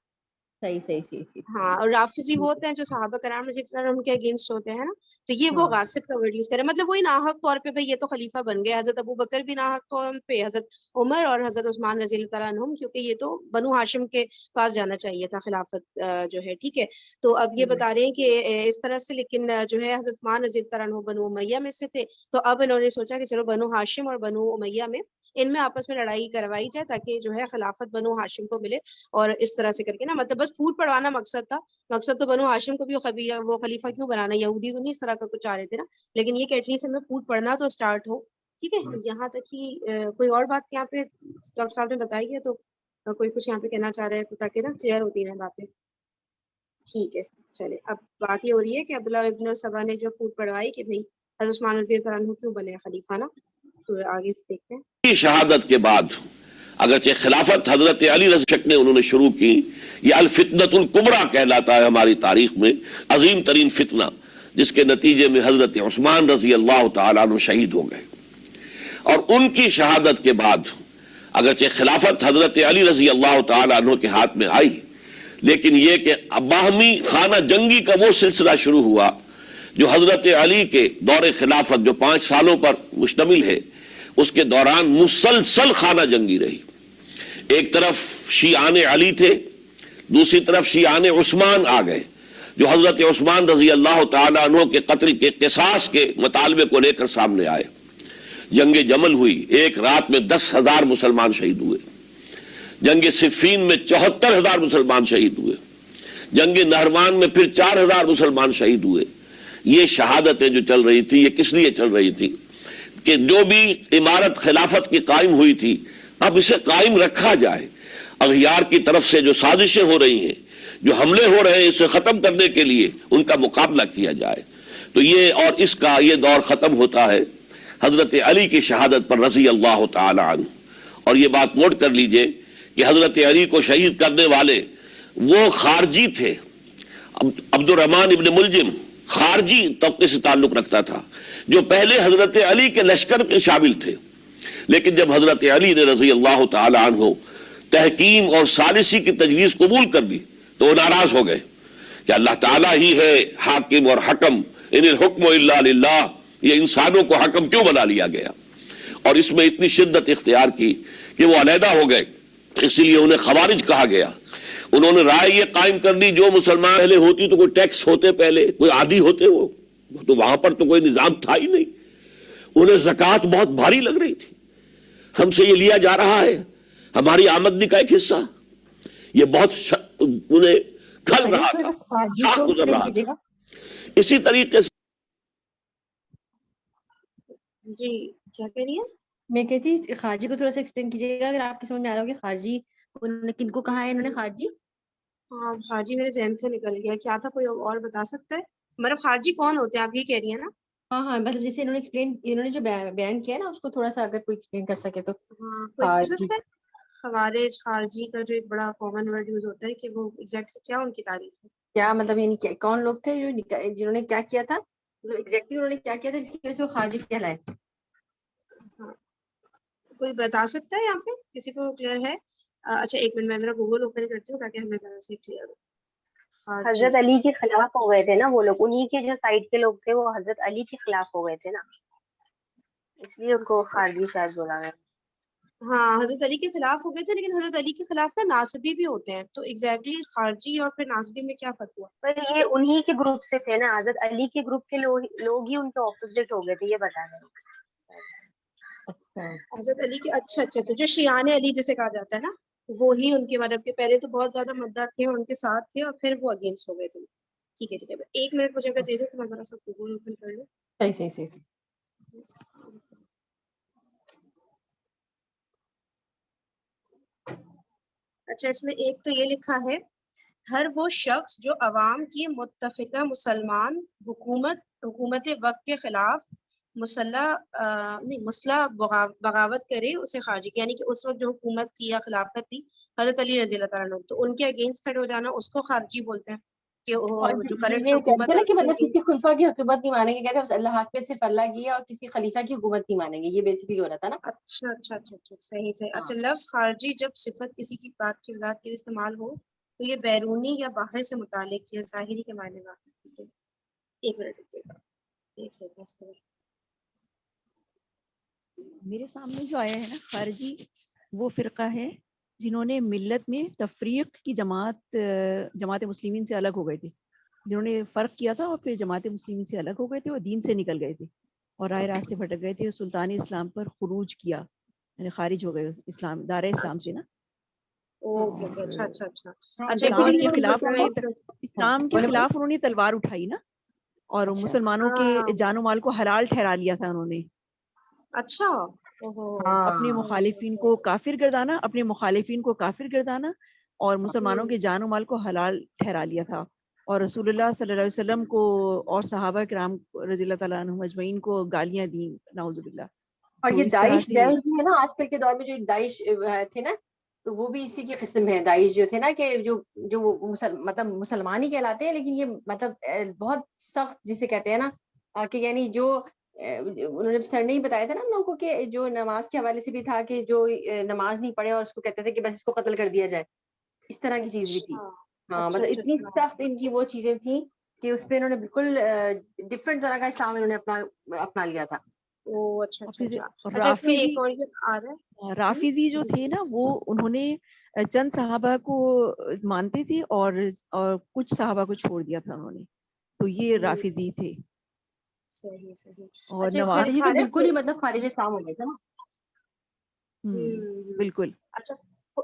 صحیح. ہاں اور رافضی وہ ہوتے ہیں جو صحابہ کرام رضی اللہ عنہم کے اگینسٹ ہوتے ہیں نا. تو یہ وہ ہاں غاصب کا ورڈ یوز کرے, مطلب وہی ناحق طور پہ بھائی یہ تو خلیفہ بن گئے. حضرت ابو بکر بھی ناحق طور پہ, حضرت عمر اور حضرت عثمان رضی اللہ تعالیٰ عنہم, کیونکہ یہ تو بنو ہاشم کے پاس جانا چاہیے تھا خلافت جو ہے. ٹھیک ہے, تو اب یہ بتا رہے ہیں کہ اس طرح سے, لیکن جو ہے حضرت عثمان رضی اللہ عنہ بنو امیہ میں سے تھے, تو اب انہوں نے سوچا کہ چلو بنو ہاشم اور بنو امیہ میں ان میں آپس میں لڑائی کروائی جائے تاکہ جو ہے خلافت بنو ہاشم کو ملے. اور اس طرح سے کر کے نا, مطلب بس پھوٹ پڑوانا مقصد تھا. مقصد تو بنو ہاشم کو بھی وہ خلیفہ کیوں بنانا, یہودی تو نہیں اس طرح کا کچھ چاہ رہے تھے نا, لیکن یہ کہ ایٹ لیسٹ ہمیں پھوٹ پڑنا تو اسٹارٹ ہو. ٹھیک ہے, یہاں تک ہی کوئی اور بات یہاں پہ ڈاکٹر صاحب نے بتائی ہے تو کوئی کچھ یہاں پہ کہنا چاہ رہے ہیں تو تاکہ نا کلیئر ہوتی ہیں باتیں. ٹھیک ہے چلے, اب بات یہ ہو رہی ہے کہ عبداللہ ابن سبا نے جو پھوٹ پڑوائی کہ بھائی حضرت عثمان رضی اللہ عنہ کیوں بنے خلیفہ نا, تو آگے سے دیکھتے ہیں. کی شہادت کے بعد اگرچہ خلافت حضرت علی رضی اللہ عنہ نے انہوں نے شروع کی, یہ الفتنۃ الکبریٰ کہلاتا ہے ہماری تاریخ میں, عظیم ترین فتنہ, جس کے نتیجے میں حضرت عثمان رضی اللہ تعالیٰ عنہ شہید ہو گئے. اور ان کی شہادت کے بعد اگرچہ خلافت حضرت علی رضی اللہ تعالیٰ عنہ کے ہاتھ میں آئی, لیکن یہ کہ باہمی خانہ جنگی کا وہ سلسلہ شروع ہوا جو حضرت علی کے دور خلافت جو 5 سالوں پر مشتمل ہے, اس کے دوران مسلسل خانہ جنگی رہی. ایک طرف شیعان علی تھے, دوسری طرف شیعان عثمان آ گئے جو حضرت عثمان رضی اللہ تعالیٰ عنہ کے قتل کے قصاص کے مطالبے کو لے کر سامنے آئے. جنگ جمل ہوئی, ایک رات میں 10,000 مسلمان شہید ہوئے. جنگ صفین میں 74,000 مسلمان شہید ہوئے. جنگ نہروان میں پھر 4,000 مسلمان شہید ہوئے. یہ شہادتیں جو چل رہی تھی, یہ کس لیے چل رہی تھی کہ جو بھی عمارت خلافت کی قائم ہوئی تھی اب اسے قائم رکھا جائے. اغیار کی طرف سے جو سازشیں ہو رہی ہیں, جو حملے ہو رہے ہیں, اسے ختم کرنے کے لیے ان کا مقابلہ کیا جائے. تو یہ اور اس کا یہ دور ختم ہوتا ہے حضرت علی کی شہادت پر رضی اللہ تعالی عنہ. اور یہ بات نوٹ کر لیجئے کہ حضرت علی کو شہید کرنے والے وہ خارجی تھے. عبد الرحمن ابن ملجم خارجی طبقے سے تعلق رکھتا تھا, جو پہلے حضرت علی کے لشکر میں شامل تھے, لیکن جب حضرت علی نے رضی اللہ تعالی عنہ تحکیم اور ثالثی کی تجویز قبول کر لی تو وہ ناراض ہو گئے کہ اللہ تعالیٰ ہی ہے حاکم اور حکم, ان الحکم الا للہ, یہ انسانوں کو حکم کیوں بنا لیا گیا. اور اس میں اتنی شدت اختیار کی کہ وہ علیحدہ ہو گئے, اسی لیے انہیں خوارج کہا گیا. انہوں نے رائے یہ قائم کر لی جو مسلمان پہلے ہوتی تو کوئی ٹیکس ہوتے, پہلے کوئی عادی ہوتے, وہ تو وہاں پر تو کوئی نظام تھا ہی نہیں. انہیں زکوٰۃ بہت بھاری لگ رہی تھی, ہم سے یہ لیا جا رہا ہے, ہماری آمدنی کا ایک حصہ, یہ بہت انہیں کھل رہا تھا, شاخ گزر رہا تھا. اسی طریقے سے جی کیا کہہ رہی ہیں؟ میں کہتی خارجی کو تھوڑا سا ایکسپلین کیجیے گا اگر آپ کی سمجھ میں آ رہا ہو کہ خارجی انہوں نے کن کو کہا ہے, انہوں نے خارجی. ہاں خارجی میرے ذہن سے نکل گیا, کیا تھا, کوئی اور بتا سکتا ہے؟ مطلب خارجی کون ہوتے ہیں آپ یہ کہہ رہی ہیں نا؟ ہاں مطلب جیسے انہوں نے جو بیان کیا نا اس کو تھوڑا سا اگر کوئی ایکسپلین کر سکے تو. ہاں کوئی پوچھ خارجی سکتا ہے؟ خوارج خارجی کا جو ایک بڑا کامن ورڈ یوز ہوتا ہے کہ وہ ایگزیکٹلی کیا ان کی تعریف ہے, کیا مطلب, یعنی کون لوگ تھے جنہوں نے کیا کیا تھا, مطلب ایگزیکٹلی انہوں نے کیا کیا تھا جس کی وجہ سے وہ خارجی کہلائے. ہاں کوئی بتا سکتا ہے یہاں پہ, کسی کو کلیئر ہے؟ اچھا ایک منٹ میں ذرا گوگل اوپن کرتی ہوں تاکہ ہمیں ذرا سے کلیئر ہو. خارجی حضرت علی کے خلاف ہو گئے تھے نا وہ لوگ, انہی کے جو سائڈ کے لوگ تھے وہ حضرت علی کے خلاف ہو گئے تھے نا, اس لیے ان کو خارجی شاید بولا گیا. ہاں حضرت علی کے خلاف ہو گئے تھے, لیکن حضرت علی کے خلاف نا ناصبی بھی ہوتے ہیں, تو ایگزیکٹلی خارجی اور پھر ناصبی میں کیا فرق ہوا؟ پر یہ انہی کے گروپ سے تھے نا, حضرت علی کے گروپ کے لوگ ہی ان کے اپوزٹ ہو گئے تھے, یہ بتا رہے ہیں. حضرت علی کے اچھا جو شیعان علی جسے کہا جاتا ہے نا, وہی ان کے مطلب کے پہلے تو بہت زیادہ مدد تھے ان کے ساتھ تھے, اور پھر وہ اگینسٹ ہو گئے تھے. ٹھیک ہے, ایک منٹ مجھے اگر دے دو تو میں ذرا سا گوگل اوپن کر لوں. صحیح. اچھا اس میں ایک تو یہ لکھا ہے ہر وہ شخص جو عوام کی متفقہ مسلمان حکومت وقت کے خلاف مسلح بغاوت کرے اسے خارجی، یعنی کہ اس وقت جو حکومت تھی یا خلافت تھی حضرت علی رضی اللہ تعالیٰ عنہ، تو ان کے اگینسٹ کھڑے ہو جانا اس کو خارجی بولتے ہیں کہ جو کرنٹ حکومت ہے کہ مطلب کسی خلفا کی حکومت نہیں مانیں گے، کہتے ہیں اللہ حق میں صرف اللہ کی ہے اور کسی خلیفہ کی حکومت نہیں مانیں گے، یہ بیسیکلی ہو رہا تھا نا. اچھا اچھا اچھا اچھا صحیح. اچھا لفظ خارجی جب صفت کسی کی بات کی وضاحت کے لیے استعمال ہو تو یہ بیرونی یا باہر سے متعلق یا ظاہری کے معنی میں آتا ہے. ایک منٹ رکیے گا، دیکھ لیتے ہیں اس کو. میرے سامنے جو آیا ہے نا خارجی، وہ فرقہ ہے جنہوں نے ملت میں تفریق کی جماعت مسلمین سے الگ ہو گئے تھے، جنہوں نے فرق کیا تھا اور پھر جماعت مسلمین سے الگ ہو گئے تھے اور دین سے نکل گئے تھے اور رائے راستے بھٹک گئے تھے، سلطان اسلام پر خروج کیا، یعنی خارج ہو گئے اسلام دار اسلام سے نا. اچھا اچھا اچھا اسلام کے خلاف انہوں نے تلوار اٹھائی نا، اور مسلمانوں کے جان و مال کو حلال ٹھہرا لیا تھا انہوں نے. اچھا اپنے مخالفین کو کافر گردانا اور مسلمانوں کے جان و مال کو حلال ٹھہرا لیا تھا، اور رسول اللہ صلی اللہ علیہ وسلم کو اور صحابہ کرام رضی اللہ تعالیٰ عنہم اجمعین کو گالیاں دیں، نعوذ باللہ. اور یہ داعش بھی ہے نا آج کل کے دور میں، جو ایک داعش تھے نا، تو وہ بھی اسی کی قسم ہے. داعش جو تھے نا کہ جو مطلب مسلمان ہی کہلاتے ہیں، لیکن یہ مطلب بہت سخت جسے کہتے ہیں نا کہ یعنی جو انہوں نے سر نے ہی بتایا تھا نا ہم لوگوں کو کہ جو نماز کے حوالے سے بھی تھا کہ جو نماز نہیں پڑھے اور اس کو کہتے تھے کہ بس اس کو قتل کر دیا جائے، اس طرح کی چیز بھی تھی. ہاں مطلب اتنی سخت ان کی وہ چیزیں تھیں کہ اس پہ انہوں نے بالکل ڈفرینٹ طرح کا اسلام انہوں نے اپنا لیا تھا. رافضی جو تھے نا، وہ انہوں نے چند صحابہ کو مانتے تھے اور کچھ صحابہ کو چھوڑ دیا تھا انہوں نے، تو یہ رافضی تھے. صحیح. اور نواز تو بالکل ہی مطلب خارج اسلام ہو گیا تھا نا. بالکل. اچھا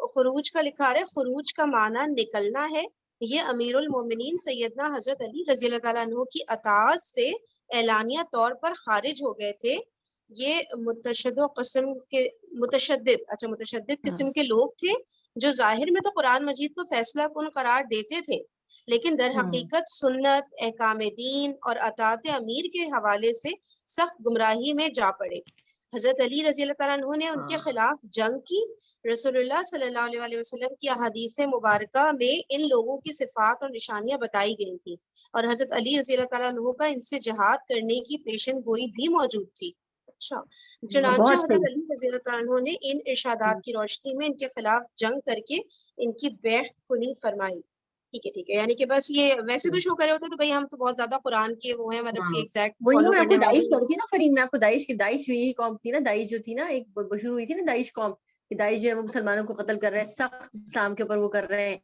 خروج کا لکھا رہا ہے، خروج کا معنی نکلنا ہے. یہ امیر المومنین سیدنا حضرت علی رضی اللہ تعالیٰ عنہ کی اطاعت سے اعلانیہ طور پر خارج ہو گئے تھے. یہ متشدد قسم کے لوگ تھے جو ظاہر میں تو قرآن مجید کو فیصلہ کن قرار دیتے تھے، لیکن در حقیقت سنت، احکام دین اور اطاعت امیر کے حوالے سے سخت گمراہی میں جا پڑے. حضرت علی رضی اللہ تعالیٰ عنہ نے ان کے خلاف جنگ کی. رسول اللہ صلی اللہ علیہ وسلم کی احادیث مبارکہ میں ان لوگوں کی صفات اور نشانیاں بتائی گئی تھی، اور حضرت علی رضی اللہ تعالیٰ عنہ کا ان سے جہاد کرنے کی پیشن گوئی بھی موجود تھی. اچھا چنانچہ حضرت علی رضی اللہ تعالیٰ عنہ نے ان ارشادات کی روشنی میں ان کے خلاف جنگ کر کے ان کی بیعت کنی فرمائی. ٹھیک ہے، یعنی کہ بس یہ ویسے تو شو کرے ہوتے تو بھائی ہم تو بہت زیادہ قرآن کے وہ ہیں، مطلب کہ ایگزیکٹ فالو کرنے والے. داعش کرتی نا فرین، میں آپ کو داعش یہی قوم تھی نا، داعش جو تھی نا ایک شروع ہوئی تھی نا داعش قوم، کہ داعش جو ہے وہ مسلمانوں کو قتل کر رہے ہیں، سخت اسلام کے اوپر وہ کر رہے ہیں،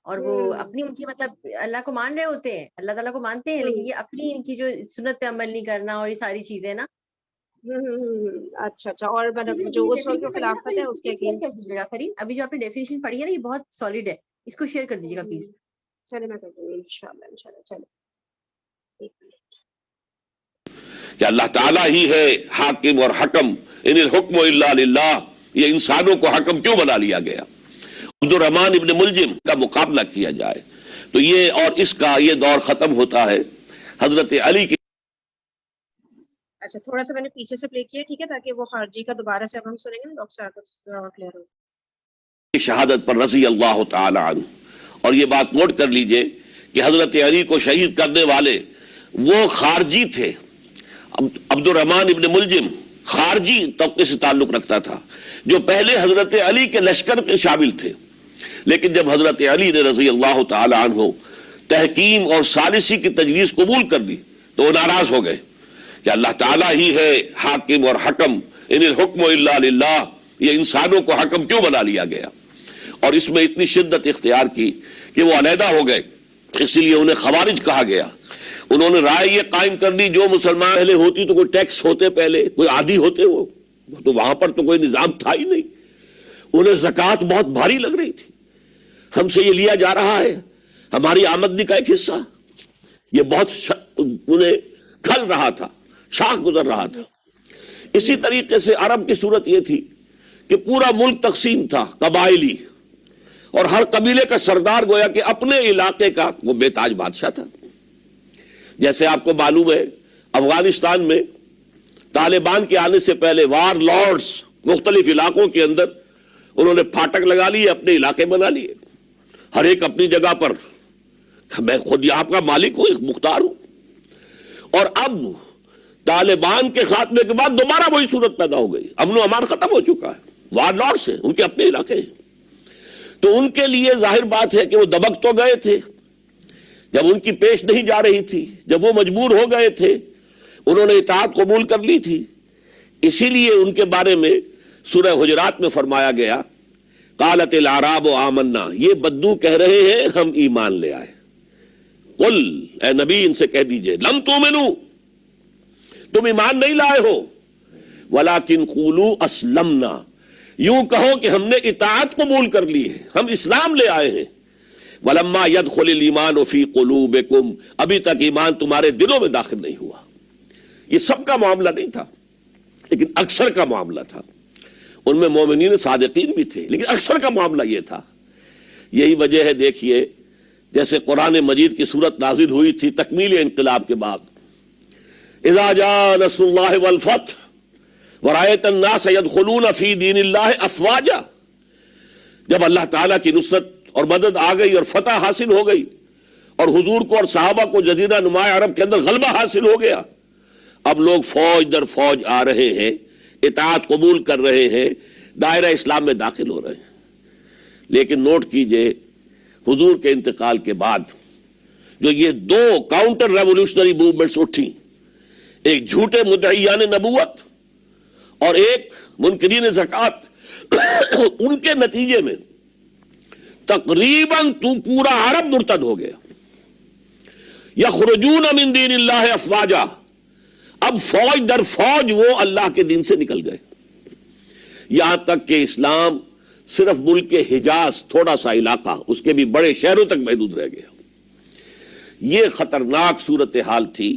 اور وہ اپنی ان کی مطلب اللہ کو مان رہے ہوتے ہیں، اللہ تعالیٰ کو مانتے ہیں، لیکن یہ اپنی ان کی جو سنت پہ عمل نہیں کرنا اور یہ ساری چیزیں نا. اچھا اور جو اس وقت جو خلافت ہے اس کے فرین ابھی جو آپ نے ڈیفینیشن پڑھی ہے نا، یہ بہت سالڈ ہے، اس کو شیئر کر دیجیے گا پلیز. چلے میں کر دوں گی انشاءاللہ. چلے کہ اللہ تعالیٰ ہی ہے حاکم اور حکم، ان الحکم الا للہ. یہ انسانوں کو حکم کیوں بنا لیا گیا؟ عبد الرحمن ابن ملجم کا مقابلہ کیا جائے تو یہ اور اس کا یہ دور ختم ہوتا ہے حضرت علی کے. اچھا تھوڑا سا میں نے پیچھے سے پلے کیا، ٹھیک ہے، تاکہ وہ خارجی کا دوبارہ سے اب ہم سنیں گے ڈاکٹر صاحب کو تھوڑا کلیئر ہو. شہادت پر رضی اللہ تعالی عنہ. اور یہ بات نوٹ کر لیجئے کہ حضرت علی کو شہید کرنے والے وہ خارجی تھے. عبد الرحمن ابن ملجم خارجی طبقے سے تعلق رکھتا تھا جو پہلے حضرت علی کے لشکر میں شامل تھے، لیکن جب حضرت علی نے رضی اللہ تعالی عنہ تحکیم اور ثالثی کی تجویز قبول کر دی تو وہ ناراض ہو گئے کہ اللہ تعالیٰ ہی ہے حاکم اور حکم، ان الحکم الا للہ. یہ انسانوں کو حکم کیوں بنا لیا گیا؟ اور اس میں اتنی شدت اختیار کی کہ وہ علیحدہ ہو گئے، اس لیے انہیں خوارج کہا گیا. انہوں نے رائے یہ قائم کر دی جو مسلمان پہلے ہوتی تو کوئی ٹیکس ہوتے، پہلے کوئی عادی ہوتے، وہ تو وہاں پر تو کوئی نظام تھا ہی نہیں. انہیں زکوٰۃ بہت بھاری لگ رہی تھی، ہم سے یہ لیا جا رہا ہے، ہماری آمدنی کا ایک حصہ. یہ بہت انہیں کھل رہا تھا، شاخ گزر رہا تھا. اسی طریقے سے عرب کی صورت یہ تھی کہ پورا ملک تقسیم تھا قبائلی، اور ہر قبیلے کا سردار گویا کہ اپنے علاقے کا وہ بے تاج بادشاہ تھا. جیسے آپ کو معلوم ہے افغانستان میں طالبان کے آنے سے پہلے وار لارڈز مختلف علاقوں کے اندر انہوں نے پھاٹک لگا لیے, اپنے علاقے بنا لیے, ہر ایک اپنی جگہ پر میں خود یہاں کا مالک ہوں, مختار ہوں. اور اب طالبان کے خاتمے کے بعد دوبارہ وہی صورت پیدا ہو گئی, امن و امان ختم ہو چکا ہے, وار لارڈز ہیں, ان کے اپنے علاقے ہیں. تو ان کے لیے ظاہر بات ہے کہ وہ دبک تو گئے تھے جب ان کی پیش نہیں جا رہی تھی, جب وہ مجبور ہو گئے تھے, انہوں نے اطاعت قبول کر لی تھی. اسی لیے ان کے بارے میں سورہ حجرات میں فرمایا گیا قالت الاعراب آمنا, یہ بدو کہہ رہے ہیں ہم ایمان لے آئے. قل, اے نبی ان سے کہہ دیجئے, لم تؤمنوا, تم ایمان نہیں لائے ہو, ولکن قولوا اسلمنا, یوں کہو کہ ہم نے اطاعت قبول کر لی ہے, ہم اسلام لے آئے ہیں. ولما يدخل الايمان في قلوبكم, ابھی تک ایمان تمہارے دلوں میں داخل نہیں ہوا. یہ سب کا معاملہ نہیں تھا لیکن اکثر کا معاملہ تھا. ان میں مومنین صادقین بھی تھے لیکن اکثر کا معاملہ یہ تھا. یہی وجہ ہے, دیکھیے جیسے قرآن مجید کی صورت نازل ہوئی تھی تکمیل انقلاب کے بعد, اذا جاء نصر اللہ والفتح ورأيت الناس يدخلون في دین اللہ افواجا, جب اللہ تعالیٰ کی نصرت اور مدد آ گئی اور فتح حاصل ہو گئی اور حضور کو اور صحابہ کو جزیرہ نما عرب کے اندر غلبہ حاصل ہو گیا, اب لوگ فوج در فوج آ رہے ہیں, اطاعت قبول کر رہے ہیں, دائرہ اسلام میں داخل ہو رہے ہیں. لیکن نوٹ کیجئے حضور کے انتقال کے بعد جو یہ دو کاؤنٹر ریولوشنری موومنٹس اٹھی, ایک جھوٹے مدعیان نبوت اور ایک منکرین زکوٰۃ, ان کے نتیجے میں تقریباً پورا عرب مرتد ہو گیا. یخرجون من دین اللہ افواجا, اب فوج در فوج وہ اللہ کے دین سے نکل گئے, یہاں تک کہ اسلام صرف ملک حجاز تھوڑا سا علاقہ, اس کے بھی بڑے شہروں تک محدود رہ گیا. یہ خطرناک صورتحال تھی.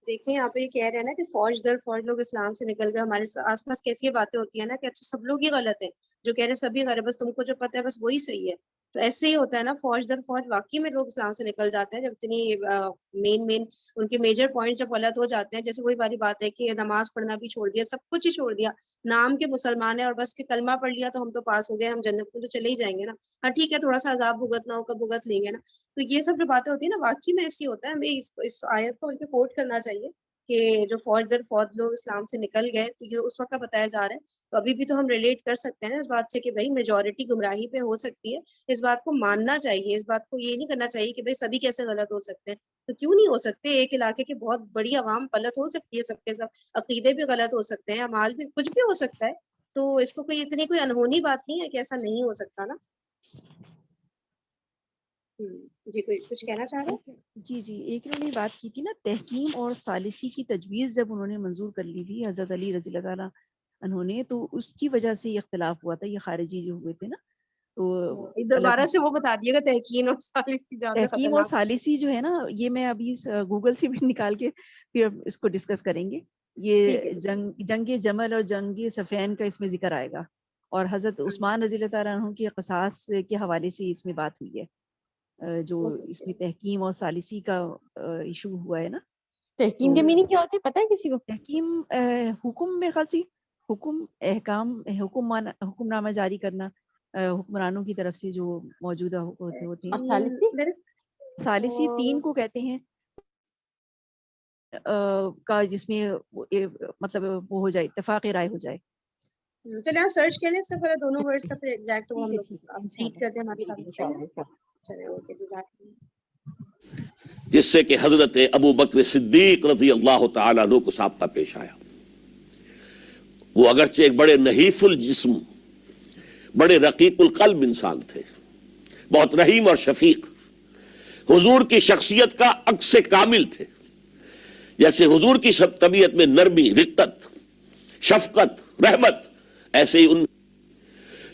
دیکھیں آپ یہ کہہ رہے ہیں نا کہ فوج در فوج لوگ اسلام سے نکل گئے, ہمارے آس پاس کیسی باتیں ہوتی ہیں نا کہ اچھا سب لوگ ہی غلط ہیں, جو کہہ رہے سبھی غلط, بس تم کو جو پتہ ہے بس وہی صحیح ہے. تو ایسے ہی ہوتا ہے نا, فوج در فوج واقعی میں لوگ اسلام سے نکل جاتے ہیں جب اتنی مین ان کے میجر پوائنٹ جب غلط ہو جاتے ہیں. جیسے وہی والی بات ہے کہ نماز پڑھنا بھی چھوڑ دیا, سب کچھ ہی چھوڑ دیا, نام کے مسلمان ہیں اور بس کہ کلمہ پڑھ لیا تو ہم تو پاس ہو گئے, ہم جنت میں تو چلے ہی جائیں گے نا. ہاں ٹھیک ہے تھوڑا سا عذاب بھگتنا ہوگا, بھگت لیں گے نا. تو یہ سب جو باتیں ہوتی ہیں نا واقعی میں ایسی ہوتا ہے. ہمیں اس آیت کو ان کے کوٹ کرنا چاہیے کہ جو فوج در فوج لوگ اسلام سے نکل گئے, تو یہ اس وقت کا بتایا جا رہا ہے. تو ابھی بھی تو ہم ریلیٹ کر سکتے ہیں نا اس بات سے کہ بھائی میجورٹی گمراہی پہ ہو سکتی ہے, اس بات کو ماننا چاہیے, اس بات کو یہ نہیں کرنا چاہیے کہ بھائی سبھی کیسے غلط ہو سکتے ہیں. تو کیوں نہیں ہو سکتے, ایک علاقے کی بہت بڑی عوام غلط ہو سکتی ہے, سب کے سب عقیدے بھی غلط ہو سکتے ہیں, اعمال بھی, کچھ بھی ہو سکتا ہے. تو اس کو کوئی اتنی کوئی انہونی بات نہیں ہے کہ ایسا نہیں ہو سکتا نا. جی کوئی کچھ کہنا چاہ رہے ہیں؟ جی ایک انہوں نے بات کی تھی نا تحکیم اور ثالثی کی تجویز جب انہوں نے منظور کر لی تھی حضرت علی رضی اللہ تعالیٰ عنہ نے, تو اس کی وجہ سے یہ اختلاف ہوا تھا, یہ خارجی جو ہوئے تھے نا. تو دوبارہ سے وہ بتا دیے گا تحکیم اور ثالثی, تحکیم اور ثالثی جو ہے نا, یہ میں ابھی گوگل سے بھی نکال کے پھر اس کو ڈسکس کریں گے. یہ جنگ جمل اور جنگ صفین کا اس میں ذکر آئے گا, اور حضرت عثمان رضی اللہ تعالیٰ عنہ کی قصاص کے حوالے سے اس میں بات ہوئی ہے, جو اس میں تحکیم اور ثالثی کا ایشو ہوا ہے نا. تحکیم کے میننگ کیا ہوتے ہیں پتہ ہے کسی کو؟ تحکیم حکم, میرے خیال سے حکم, احکام, حکم نامہ جاری کرنا حکمرانوں کی طرف سے جو موجودہ ہوتے ہیں. ثالثی 3 کو کہتے ہیں کا, جس میں مطلب وہ ہو جائے, اتفاق رائے ہو جائے. چلے آپ سرچ کر لیں اس سے پہلے دونوں ورڈز کا, پھر ایگزیکٹ وہ ہم لوگ ریڈ کرتے ہیں ہمارے ساتھ. چلے اوکے, جس سے کہ حضرت ابو بکر صدیق رضی اللہ تعالیٰ عنہ کو سابقہ پیش آیا. وہ اگرچہ ایک بڑے نحیف الجسم, بڑے رقیق القلب انسان تھے, بہت رحیم اور شفیق, حضور کی شخصیت کا عکس کامل تھے. جیسے حضور کی طبیعت میں نرمی, رقت, شفقت, رحمت, ایسے ہی ان.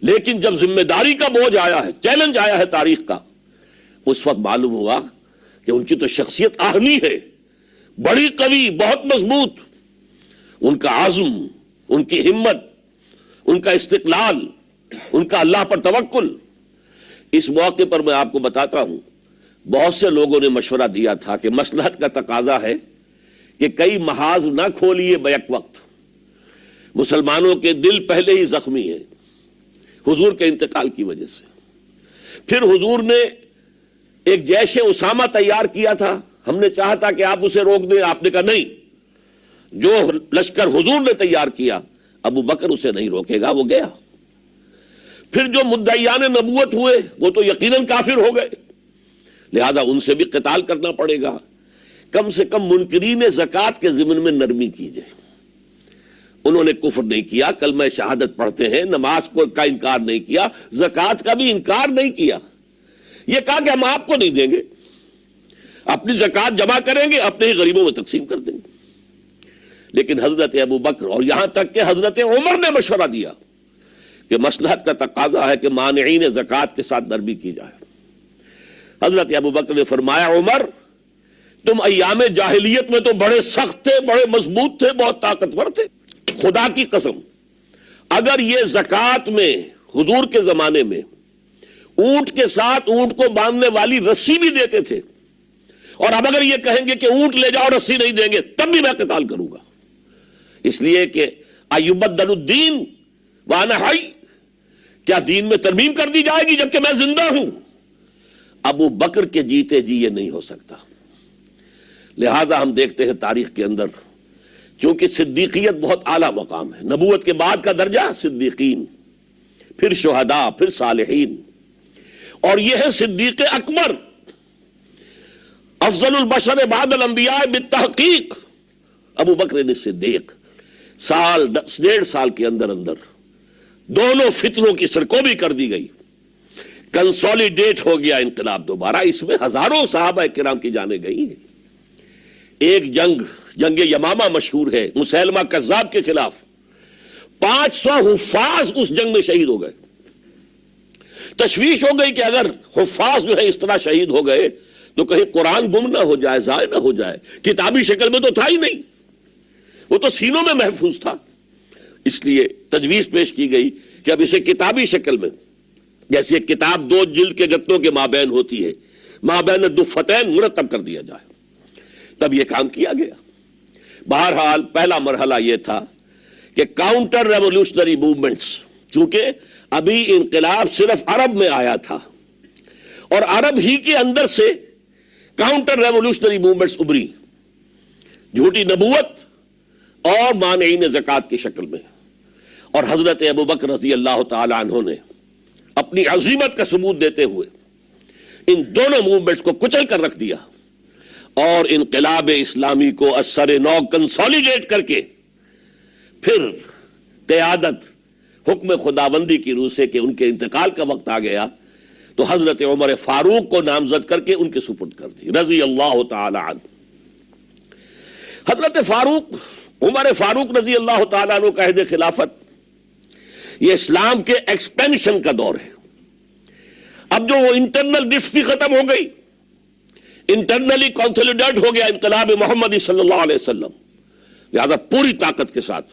لیکن جب ذمہ داری کا بوجھ آیا ہے, چیلنج آیا ہے تاریخ کا, اس وقت معلوم ہوا کہ ان کی تو شخصیت آہنی ہے, بڑی قوی, بہت مضبوط. ان کا عزم, ان کی ہمت, ان کا استقلال, ان کا اللہ پر توکل. اس موقع پر میں آپ کو بتاتا ہوں بہت سے لوگوں نے مشورہ دیا تھا کہ مصلحت کا تقاضا ہے کہ کئی محاذ نہ کھولیے بیک وقت. مسلمانوں کے دل پہلے ہی زخمی ہیں حضور کے انتقال کی وجہ سے. پھر حضور نے ایک جیش اسامہ تیار کیا تھا. ہم نے چاہا تھا کہ آپ اسے روک دیں. آپ نے کہا نہیں, جو لشکر حضور نے تیار کیا ابو بکر اسے نہیں روکے گا, وہ گیا. پھر جو مدعیان نبوت ہوئے وہ تو یقیناً کافر ہو گئے, لہذا ان سے بھی قتال کرنا پڑے گا. کم سے کم منکرین زکوٰۃ کے ضمن میں نرمی کیجئے. انہوں نے کفر نہیں کیا, کلمہ شہادت پڑھتے ہیں, نماز کا انکار نہیں کیا, زکوٰۃ کا بھی انکار نہیں کیا. یہ کہا کہ ہم آپ کو نہیں دیں گے, اپنی زکوٰۃ جمع کریں گے, اپنے ہی غریبوں میں تقسیم کر دیں گے. لیکن حضرت ابو بکر اور یہاں تک کہ حضرت عمر نے مشورہ دیا کہ مصلحت کا تقاضا ہے کہ مانعین زکوٰۃ کے ساتھ نرمی کی جائے. حضرت ابو بکر نے فرمایا, عمر تم ایام جاہلیت میں تو بڑے سخت تھے, بڑے مضبوط تھے, بہت طاقتور تھے. خدا کی قسم اگر یہ زکوٰۃ میں حضور کے زمانے میں اونٹ کے ساتھ اونٹ کو باندھنے والی رسی بھی دیتے تھے, اور اب اگر یہ کہیں گے کہ اونٹ لے جاؤ رسی نہیں دیں گے, تب بھی میں قتال کروں گا. اس لیے کہ ایبدل الدین وانا حی, کیا دین میں ترمیم کر دی جائے گی جبکہ میں زندہ ہوں؟ ابو بکر کے جیتے جی یہ نہیں ہو سکتا. لہذا ہم دیکھتے ہیں تاریخ کے اندر, چونکہ صدیقیت بہت اعلیٰ مقام ہے, نبوت کے بعد کا درجہ صدیقین, پھر شہداء, پھر صالحین, اور یہ ہے صدیق اکبر, افضل البشر بعد الانبیاء بالتحقیق ابو بکر صدیق. سال 1.5 سال کے اندر دونوں فتنوں کی سرکوبی کر دی گئی, کنسولیڈیٹ ہو گیا انقلاب دوبارہ. اس میں ہزاروں صحابہ کرام کی جانیں گئی ہیں. ایک جنگ یمامہ مشہور ہے, مسیلمہ کذاب کے خلاف 500 حفاظ اس جنگ میں شہید ہو گئے. تشویش ہو گئی کہ اگر حفاظ جو ہے اس طرح شہید ہو گئے تو کہیں قرآن گم نہ ہو جائے, ضائع نہ ہو جائے. کتابی شکل میں تو تھا ہی نہیں, وہ تو سینوں میں محفوظ تھا. اس لیے تجویز پیش کی گئی کہ اب اسے کتابی شکل میں, جیسے ایک کتاب 2 جلد کے گتوں کے مابین ہوتی ہے, مابین الدفتین مرتب کر دیا جائے. تب یہ کام کیا گیا. بہرحال پہلا مرحلہ یہ تھا کہ کاؤنٹر ریولوشنری موومنٹس, چونکہ ابھی انقلاب صرف عرب میں آیا تھا اور عرب ہی کے اندر سے کاؤنٹر ریولوشنری موومنٹس ابری, جھوٹی نبوت اور مانعین زکوٰۃ کی شکل میں. اور حضرت ابو بکر رضی اللہ تعالی عنہ نے اپنی عظیمت کا ثبوت دیتے ہوئے ان دونوں موومنٹس کو کچل کر رکھ دیا اور انقلاب اسلامی کو اثر نو کنسولیڈیٹ کر کے پھر قیادت حکم خداوندی کی روح سے کہ ان کے انتقال کا وقت آ گیا تو حضرت عمر فاروق کو نامزد کر کے ان کے سپرد کر دی رضی اللہ تعالی عنہ. حضرت عمر فاروق رضی اللہ تعالیٰ عنہ کا عہد خلافت یہ اسلام کے ایکسپینشن کا دور ہے. اب جو وہ انٹرنل ڈفتی ختم ہو گئی, انٹرنلی کنسولیڈیٹ ہو گیا انقلاب محمدی صلی اللہ علیہ وسلم, لہذا پوری طاقت کے ساتھ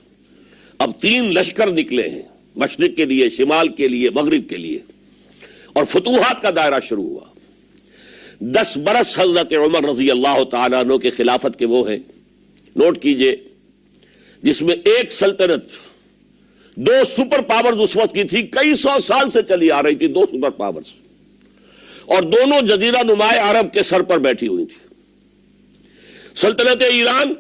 اب 3 لشکر نکلے ہیں, مشرق کے لیے, شمال کے لیے, مغرب کے لیے, اور فتوحات کا دائرہ شروع ہوا. 10 برس حضرت عمر رضی اللہ تعالیٰ عنہ کے خلافت کے وہ ہیں, نوٹ کیجئے, جس میں ایک سلطنت 2 سپر پاورز اس وقت کی تھی, کئی 100 سال سے چلی آ رہی تھی, 2 سپر پاورز, اور دونوں جزیرہ نمائے عرب کے سر پر بیٹھی ہوئی تھی. سلطنت ایران,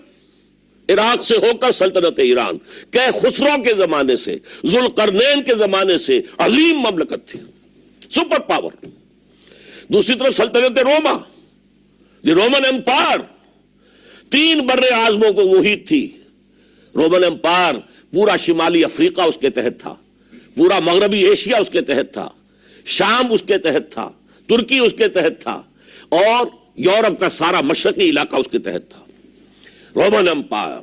عراق سے ہو کر سلطنت ایران, کہ خسرو کے زمانے سے, ذوالقرنین کے زمانے سے عظیم مملکت تھی, سپر پاور. دوسری طرف سلطنت روما, دی رومن امپائر, 3 بر اعظموں کو محیط تھی. رومن امپائر پورا شمالی افریقہ اس کے تحت تھا, پورا مغربی ایشیا اس کے تحت تھا, شام اس کے تحت تھا, ترکی اس کے تحت تھا, اور یورپ کا سارا مشرقی علاقہ اس کے تحت تھا. Roman empire.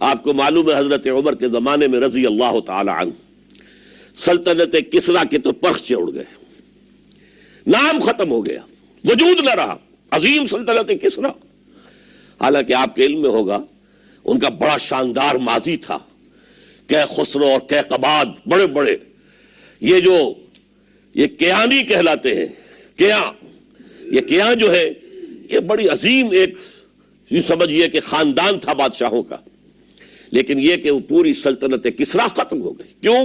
آپ کو معلوم ہے حضرت عمر کے زمانے میں رضی اللہ تعالی عنہ سلطنت کسرا کے تو پرخ چڑھ گئے, نام ختم ہو گیا, وجود نہ رہا عظیم سلطنت کسرا. حالانکہ آپ کے علم میں ہوگا ان کا بڑا شاندار ماضی تھا, کہ خسرو اور کہ قباد بڑے بڑے یہ کیانی کہلاتے ہیں، یہ کیان جو ہے یہ بڑی عظیم ایک یوں سمجھیے کہ خاندان تھا بادشاہوں کا، لیکن یہ کہ وہ پوری سلطنت کسریٰ ختم ہو گئی۔ کیوں؟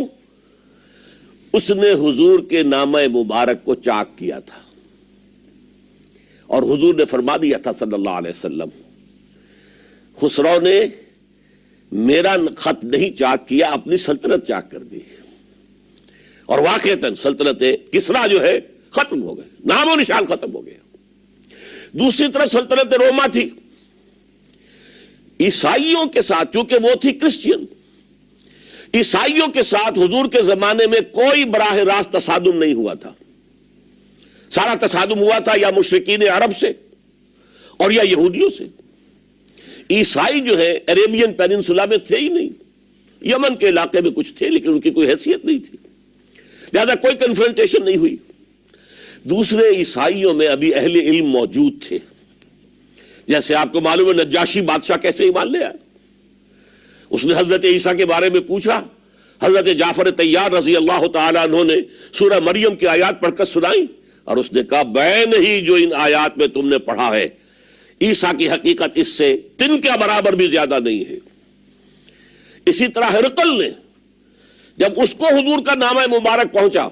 اس نے حضور کے نامہ مبارک کو چاک کیا تھا، اور حضور نے فرما دیا تھا صلی اللہ علیہ وسلم، خسرو نے میرا خط نہیں چاک کیا، اپنی سلطنت چاک کر دی، اور واقعتاً سلطنت کسریٰ جو ہے ختم ہو گئے، نام و نشان ختم ہو گیا۔ دوسری طرف سلطنت روما تھی، عیسائیوں کے ساتھ، چونکہ وہ تھی کرسچین، عیسائیوں کے ساتھ حضور کے زمانے میں کوئی براہ راست تصادم نہیں ہوا تھا، سارا تصادم ہوا تھا یا مشرکین عرب سے اور یا یہودیوں سے۔ عیسائی جو ہے عربین پیننسولا میں تھے ہی نہیں، یمن کے علاقے میں کچھ تھے لیکن ان کی کوئی حیثیت نہیں تھی، لہذا کوئی کنفرنٹیشن نہیں ہوئی۔ دوسرے عیسائیوں میں ابھی اہل علم موجود تھے، جیسے آپ کو معلوم ہے نجاشی بادشاہ کیسے ایمان لے آئے، اس نے حضرت عیسیٰ کے بارے میں پوچھا، حضرت جعفر طیار رضی اللہ تعالیٰ عنہ نے سورہ مریم کی آیات پڑھ کر سنائی، اور اس نے کہا بین ہی جو ان آیات میں تم نے پڑھا ہے، عیسیٰ کی حقیقت اس سے تن کے برابر بھی زیادہ نہیں ہے۔ اسی طرح ہرقل نے جب اس کو حضور کا نامہ مبارک پہنچا،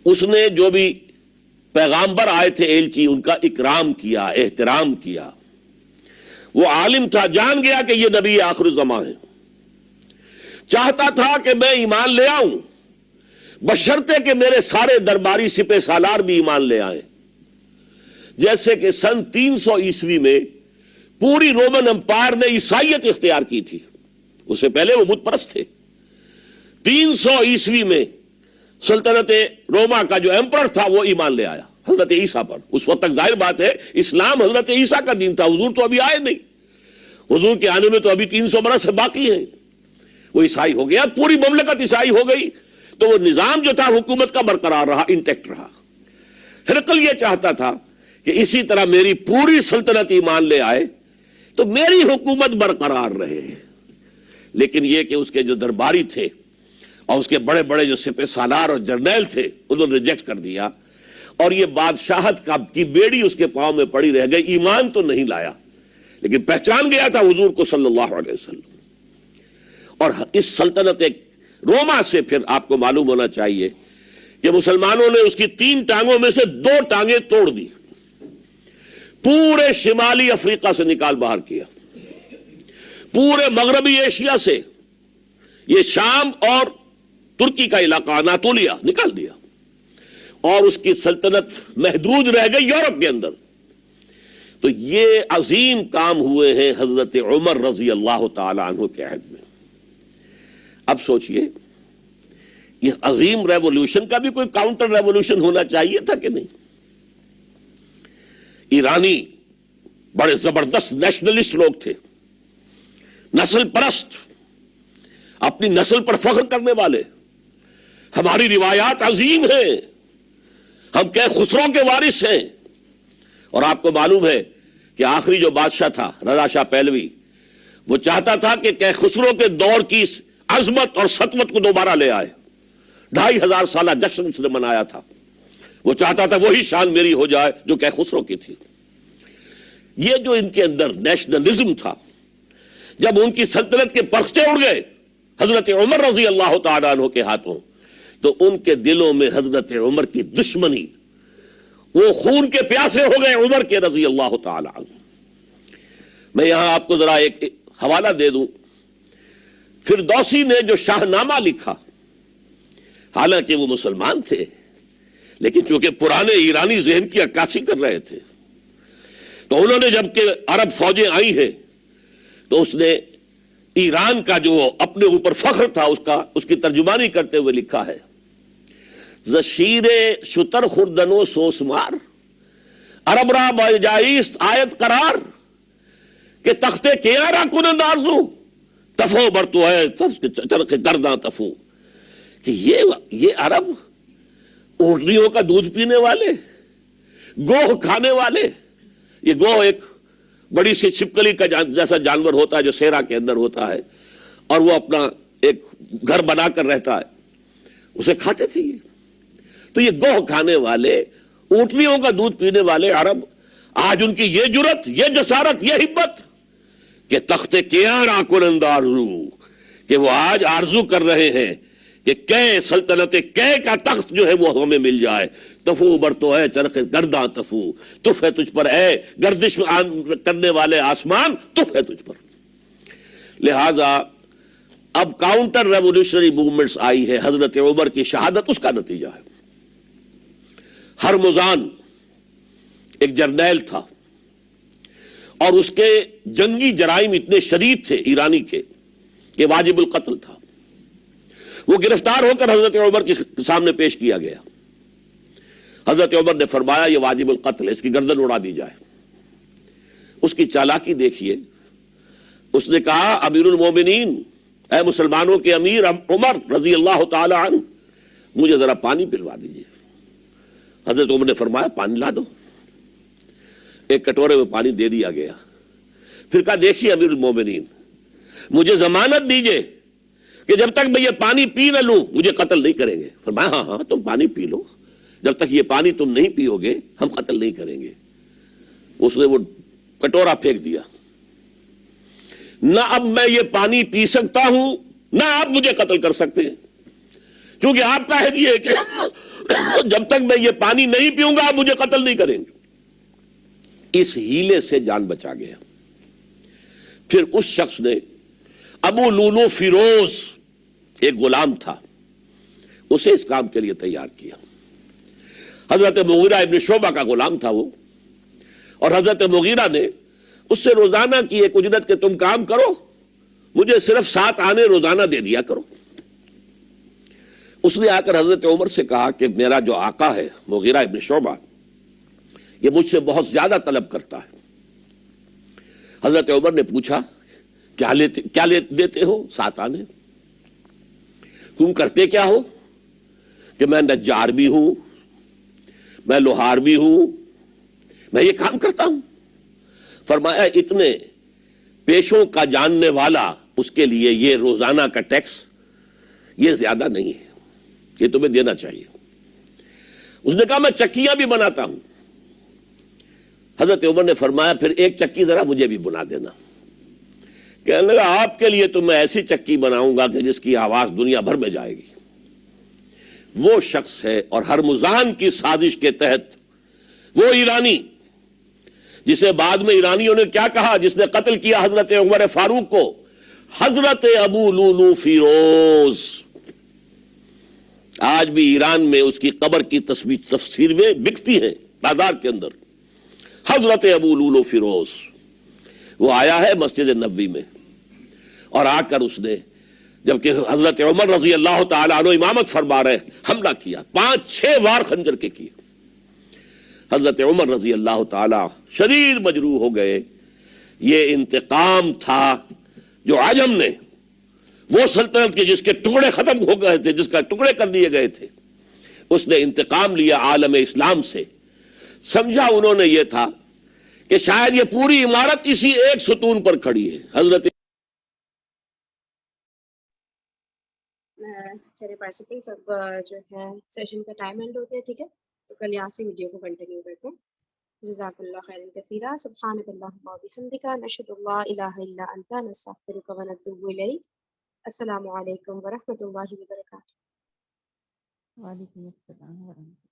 اس نے جو بھی پیغامبر آئے تھے ایلچی، ان کا اکرام کیا، احترام کیا۔ وہ عالم تھا، جان گیا کہ یہ نبی آخر الزمان ہے، چاہتا تھا کہ میں ایمان لے آؤں بشرطے کہ میرے سارے درباری سپہ سالار بھی ایمان لے آئیں۔ جیسے کہ سن 300 عیسوی میں پوری رومن امپائر نے عیسائیت اختیار کی تھی، اس سے پہلے وہ بت پرست تھے۔ 300 عیسوی میں سلطنت روما کا جو ایمپرر تھا وہ ایمان لے آیا حضرت عیسیٰ پر۔ اس وقت تک ظاہر بات ہے اسلام حضرت عیسیٰ کا دین تھا، حضور تو ابھی آئے نہیں، حضور کے آنے میں تو ابھی 300 برس سے باقی ہے۔ وہ عیسائی ہو گیا، پوری مملکت عیسائی ہو گئی، تو وہ نظام جو تھا حکومت کا برقرار رہا، انٹیکٹ رہا۔ ہرقل یہ چاہتا تھا کہ اسی طرح میری پوری سلطنت ایمان لے آئے تو میری حکومت برقرار رہے، لیکن یہ کہ اس کے جو درباری تھے اور اس کے بڑے بڑے جو سپہ سالار اور جرنیل تھے انہوں نے ریجیکٹ کر دیا، اور یہ بادشاہت کی بیڑی اس کے پاؤں میں پڑی رہ گئی۔ ایمان تو نہیں لایا لیکن پہچان گیا تھا حضور کو صلی اللہ علیہ وسلم۔ اور اس سلطنت روما سے پھر آپ کو معلوم ہونا چاہیے کہ مسلمانوں نے اس کی 3 ٹانگوں میں سے 2 ٹانگیں توڑ دی، پورے شمالی افریقہ سے نکال باہر کیا، پورے مغربی ایشیا سے، یہ شام اور ترکی کا علاقہ اناطولیہ نکال دیا، اور اس کی سلطنت محدود رہ گئی یورپ کے اندر۔ تو یہ عظیم کام ہوئے ہیں حضرت عمر رضی اللہ تعالی عنہ کے عہد میں۔ اب سوچئے اس عظیم ریولوشن کا بھی کوئی کاؤنٹر ریولوشن ہونا چاہیے تھا کہ نہیں؟ ایرانی بڑے زبردست نیشنلسٹ لوگ تھے، نسل پرست، اپنی نسل پر فخر کرنے والے، ہماری روایات عظیم ہیں، ہم کہ خسرو کے وارث ہیں۔ اور آپ کو معلوم ہے کہ آخری جو بادشاہ تھا رضا شاہ پہلوی، وہ چاہتا تھا کہ خسرو کے دور کی عظمت اور سطوت کو دوبارہ لے آئے۔ 2500 سالہ جشن اس نے منایا تھا، وہ چاہتا تھا وہی شان میری ہو جائے جو کہ خسرو کی تھی۔ یہ جو ان کے اندر نیشنلزم تھا، جب ان کی سلطنت کے پرچے اڑ گئے حضرت عمر رضی اللہ تعالیٰ عنہ کے ہاتھوں، تو ان کے دلوں میں حضرت عمر کی دشمنی، وہ خون کے پیاسے ہو گئے عمر کے رضی اللہ تعالیٰ عنہ۔ میں یہاں آپ کو ذرا ایک حوالہ دے دوں، فردوسی نے جو شاہ نامہ لکھا، حالانکہ وہ مسلمان تھے لیکن چونکہ پرانے ایرانی ذہن کی عکاسی کر رہے تھے، تو انہوں نے جب کہ عرب فوجیں آئی ہیں تو اس نے ایران کا جو اپنے اوپر فخر تھا اس کی ترجمانی کرتے ہوئے لکھا ہے، زشیر شتر خوردنو سوسمار عرب را بجائیست آیت قرار کہ تختے کیارا کنند آرزو تفو برتو ہے چرخ گرداں تفو، کہ یہ عرب اونٹنیوں کا دودھ پینے والے، گوہ کھانے والے، یہ گوہ ایک بڑی سی چھپکلی کا جیسا جانور ہوتا ہے جو صحرا کے اندر ہوتا ہے، اور وہ اپنا ایک گھر بنا کر رہتا ہے، اسے کھاتے تھے یہ. تو یہ گوہ کھانے والے، اونٹنیوں کا دودھ پینے والے عرب، آج ان کی یہ جرت، یہ جسارت، یہ ہمت کہ تخت کیان کنند آرزو، کہ وہ آج آرزو کر رہے ہیں کہ کئے سلطنت کئے کا تخت جو ہے وہ ہمیں مل جائے. تفو بر تو ہے چرخ گرداں تفو، تف ہے تجھ پر اے گردش کرنے والے آسمان، تف ہے تجھ پر. لہذا اب کاؤنٹر ریولیوشنری موومنٹس آئی ہے. حضرت عمر کی شہادت اس کا نتیجہ ہے. ہرمزان ایک جرنیل تھا اور اس کے جنگی جرائم اتنے شدید تھے ایرانی کے کہ واجب القتل تھا. وہ گرفتار ہو کر حضرت عمر کے سامنے پیش کیا گیا. حضرت عمر نے فرمایا یہ واجب القتل ہے، اس کی گردن اڑا دی جائے. اس کی چالاکی دیکھیے. اس نے کہا امیر المومنین، اے مسلمانوں کے امیر عمر رضی اللہ تعالی عنہ، مجھے ذرا پانی پلوا دیجیے. حضرت عمر نے فرمایا پانی لا دو. ایک کٹورے میں پانی دے دیا گیا. پھر کہا دیکھیے امیر المومنین، مجھے ضمانت دیجیے کہ جب تک میں یہ پانی پی نہ لوں مجھے قتل نہیں کریں گے. فرمایا ہاں ہاں تم پانی پی لو، جب تک یہ پانی تم نہیں پیو گے ہم قتل نہیں کریں گے. اس نے وہ کٹورا پھینک دیا. نہ اب میں یہ پانی پی سکتا ہوں نہ آپ مجھے قتل کر سکتے ہیں، کیونکہ آپ کا ہے یہ کہ جب تک میں یہ پانی نہیں پیوں گا آپ مجھے قتل نہیں کریں گے. اس ہیلے سے جان بچا گیا. پھر اس شخص نے ابو لولو فیروز، ایک غلام تھا، اسے اس کام کے لیے تیار کیا. حضرت مغیرہ ابن شعبہ کا غلام تھا وہ، اور حضرت مغیرہ نے اس سے روزانہ کی ایک اجرت کہ تم کام کرو، مجھے صرف 7 آنے روزانہ دے دیا کرو. اس نے آ کر حضرت عمر سے کہا کہ میرا جو آقا ہے مغیرہ ابن شعبہ یہ مجھ سے بہت زیادہ طلب کرتا ہے. حضرت عمر نے پوچھا کیا دیتے ہو؟ 7 آنے. تم کرتے کیا ہو؟ کہ میں نجار بھی ہوں، میں لوہار بھی ہوں، میں یہ کام کرتا ہوں. فرمایا اتنے پیشوں کا جاننے والا اس کے لیے یہ روزانہ کا ٹیکس یہ زیادہ نہیں ہے، یہ تمہیں دینا چاہیے. اس نے کہا میں چکیاں بھی بناتا ہوں. حضرت عمر نے فرمایا پھر ایک چکی ذرا مجھے بھی بنا دینا. کہنے لگا آپ کے لیے تو میں ایسی چکی بناؤں گا کہ جس کی آواز دنیا بھر میں جائے گی. وہ شخص ہے اور ہرمزان کی سازش کے تحت وہ ایرانی جسے بعد میں ایرانیوں نے کیا کہا، جس نے قتل کیا حضرت عمر فاروق کو، حضرت ابو لولو فیروز. آج بھی ایران میں اس کی قبر کی تصویریں بکتی ہیں بازار کے اندر. حضرت ابو لولو فیروز وہ آیا ہے مسجد نبوی میں اور آ کر اس نے جبکہ حضرت عمر رضی اللہ تعالیٰ عنہ امامت فرما رہے حملہ کیا، 5-6 وار خنجر کے کیے. حضرت عمر رضی اللہ تعالیٰ شدید مجروح ہو گئے. یہ انتقام تھا جو عجم نے، وہ سلطنت کے جس کے ٹکڑے ختم ہو گئے تھے، جس کا ٹکڑے کر دیے گئے تھے، اس نے انتقام لیا عالم اسلام سے. سمجھا انہوں نے یہ تھا کہ شاید یہ پوری عمارت اسی ایک ستون پر کھڑی ہے. حضرت چلے پارٹیسپینٹس اب جو ہے سیشن کا ٹائم اینڈ ہو گیا، ٹھیک ہے، تو کل یہاں سے ویڈیو کو کنٹینیو کرتے ہیں. جزاک اللہ خیرا کثیرا. سبحانک اللہم و بحمدک، نشہد ان لا الہ الا انت، نستغفرک و نتوب الیک. السلام علیکم ورحمۃ اللہ وبرکاتہ. وعلیکم السلام ورحمۃ اللہ.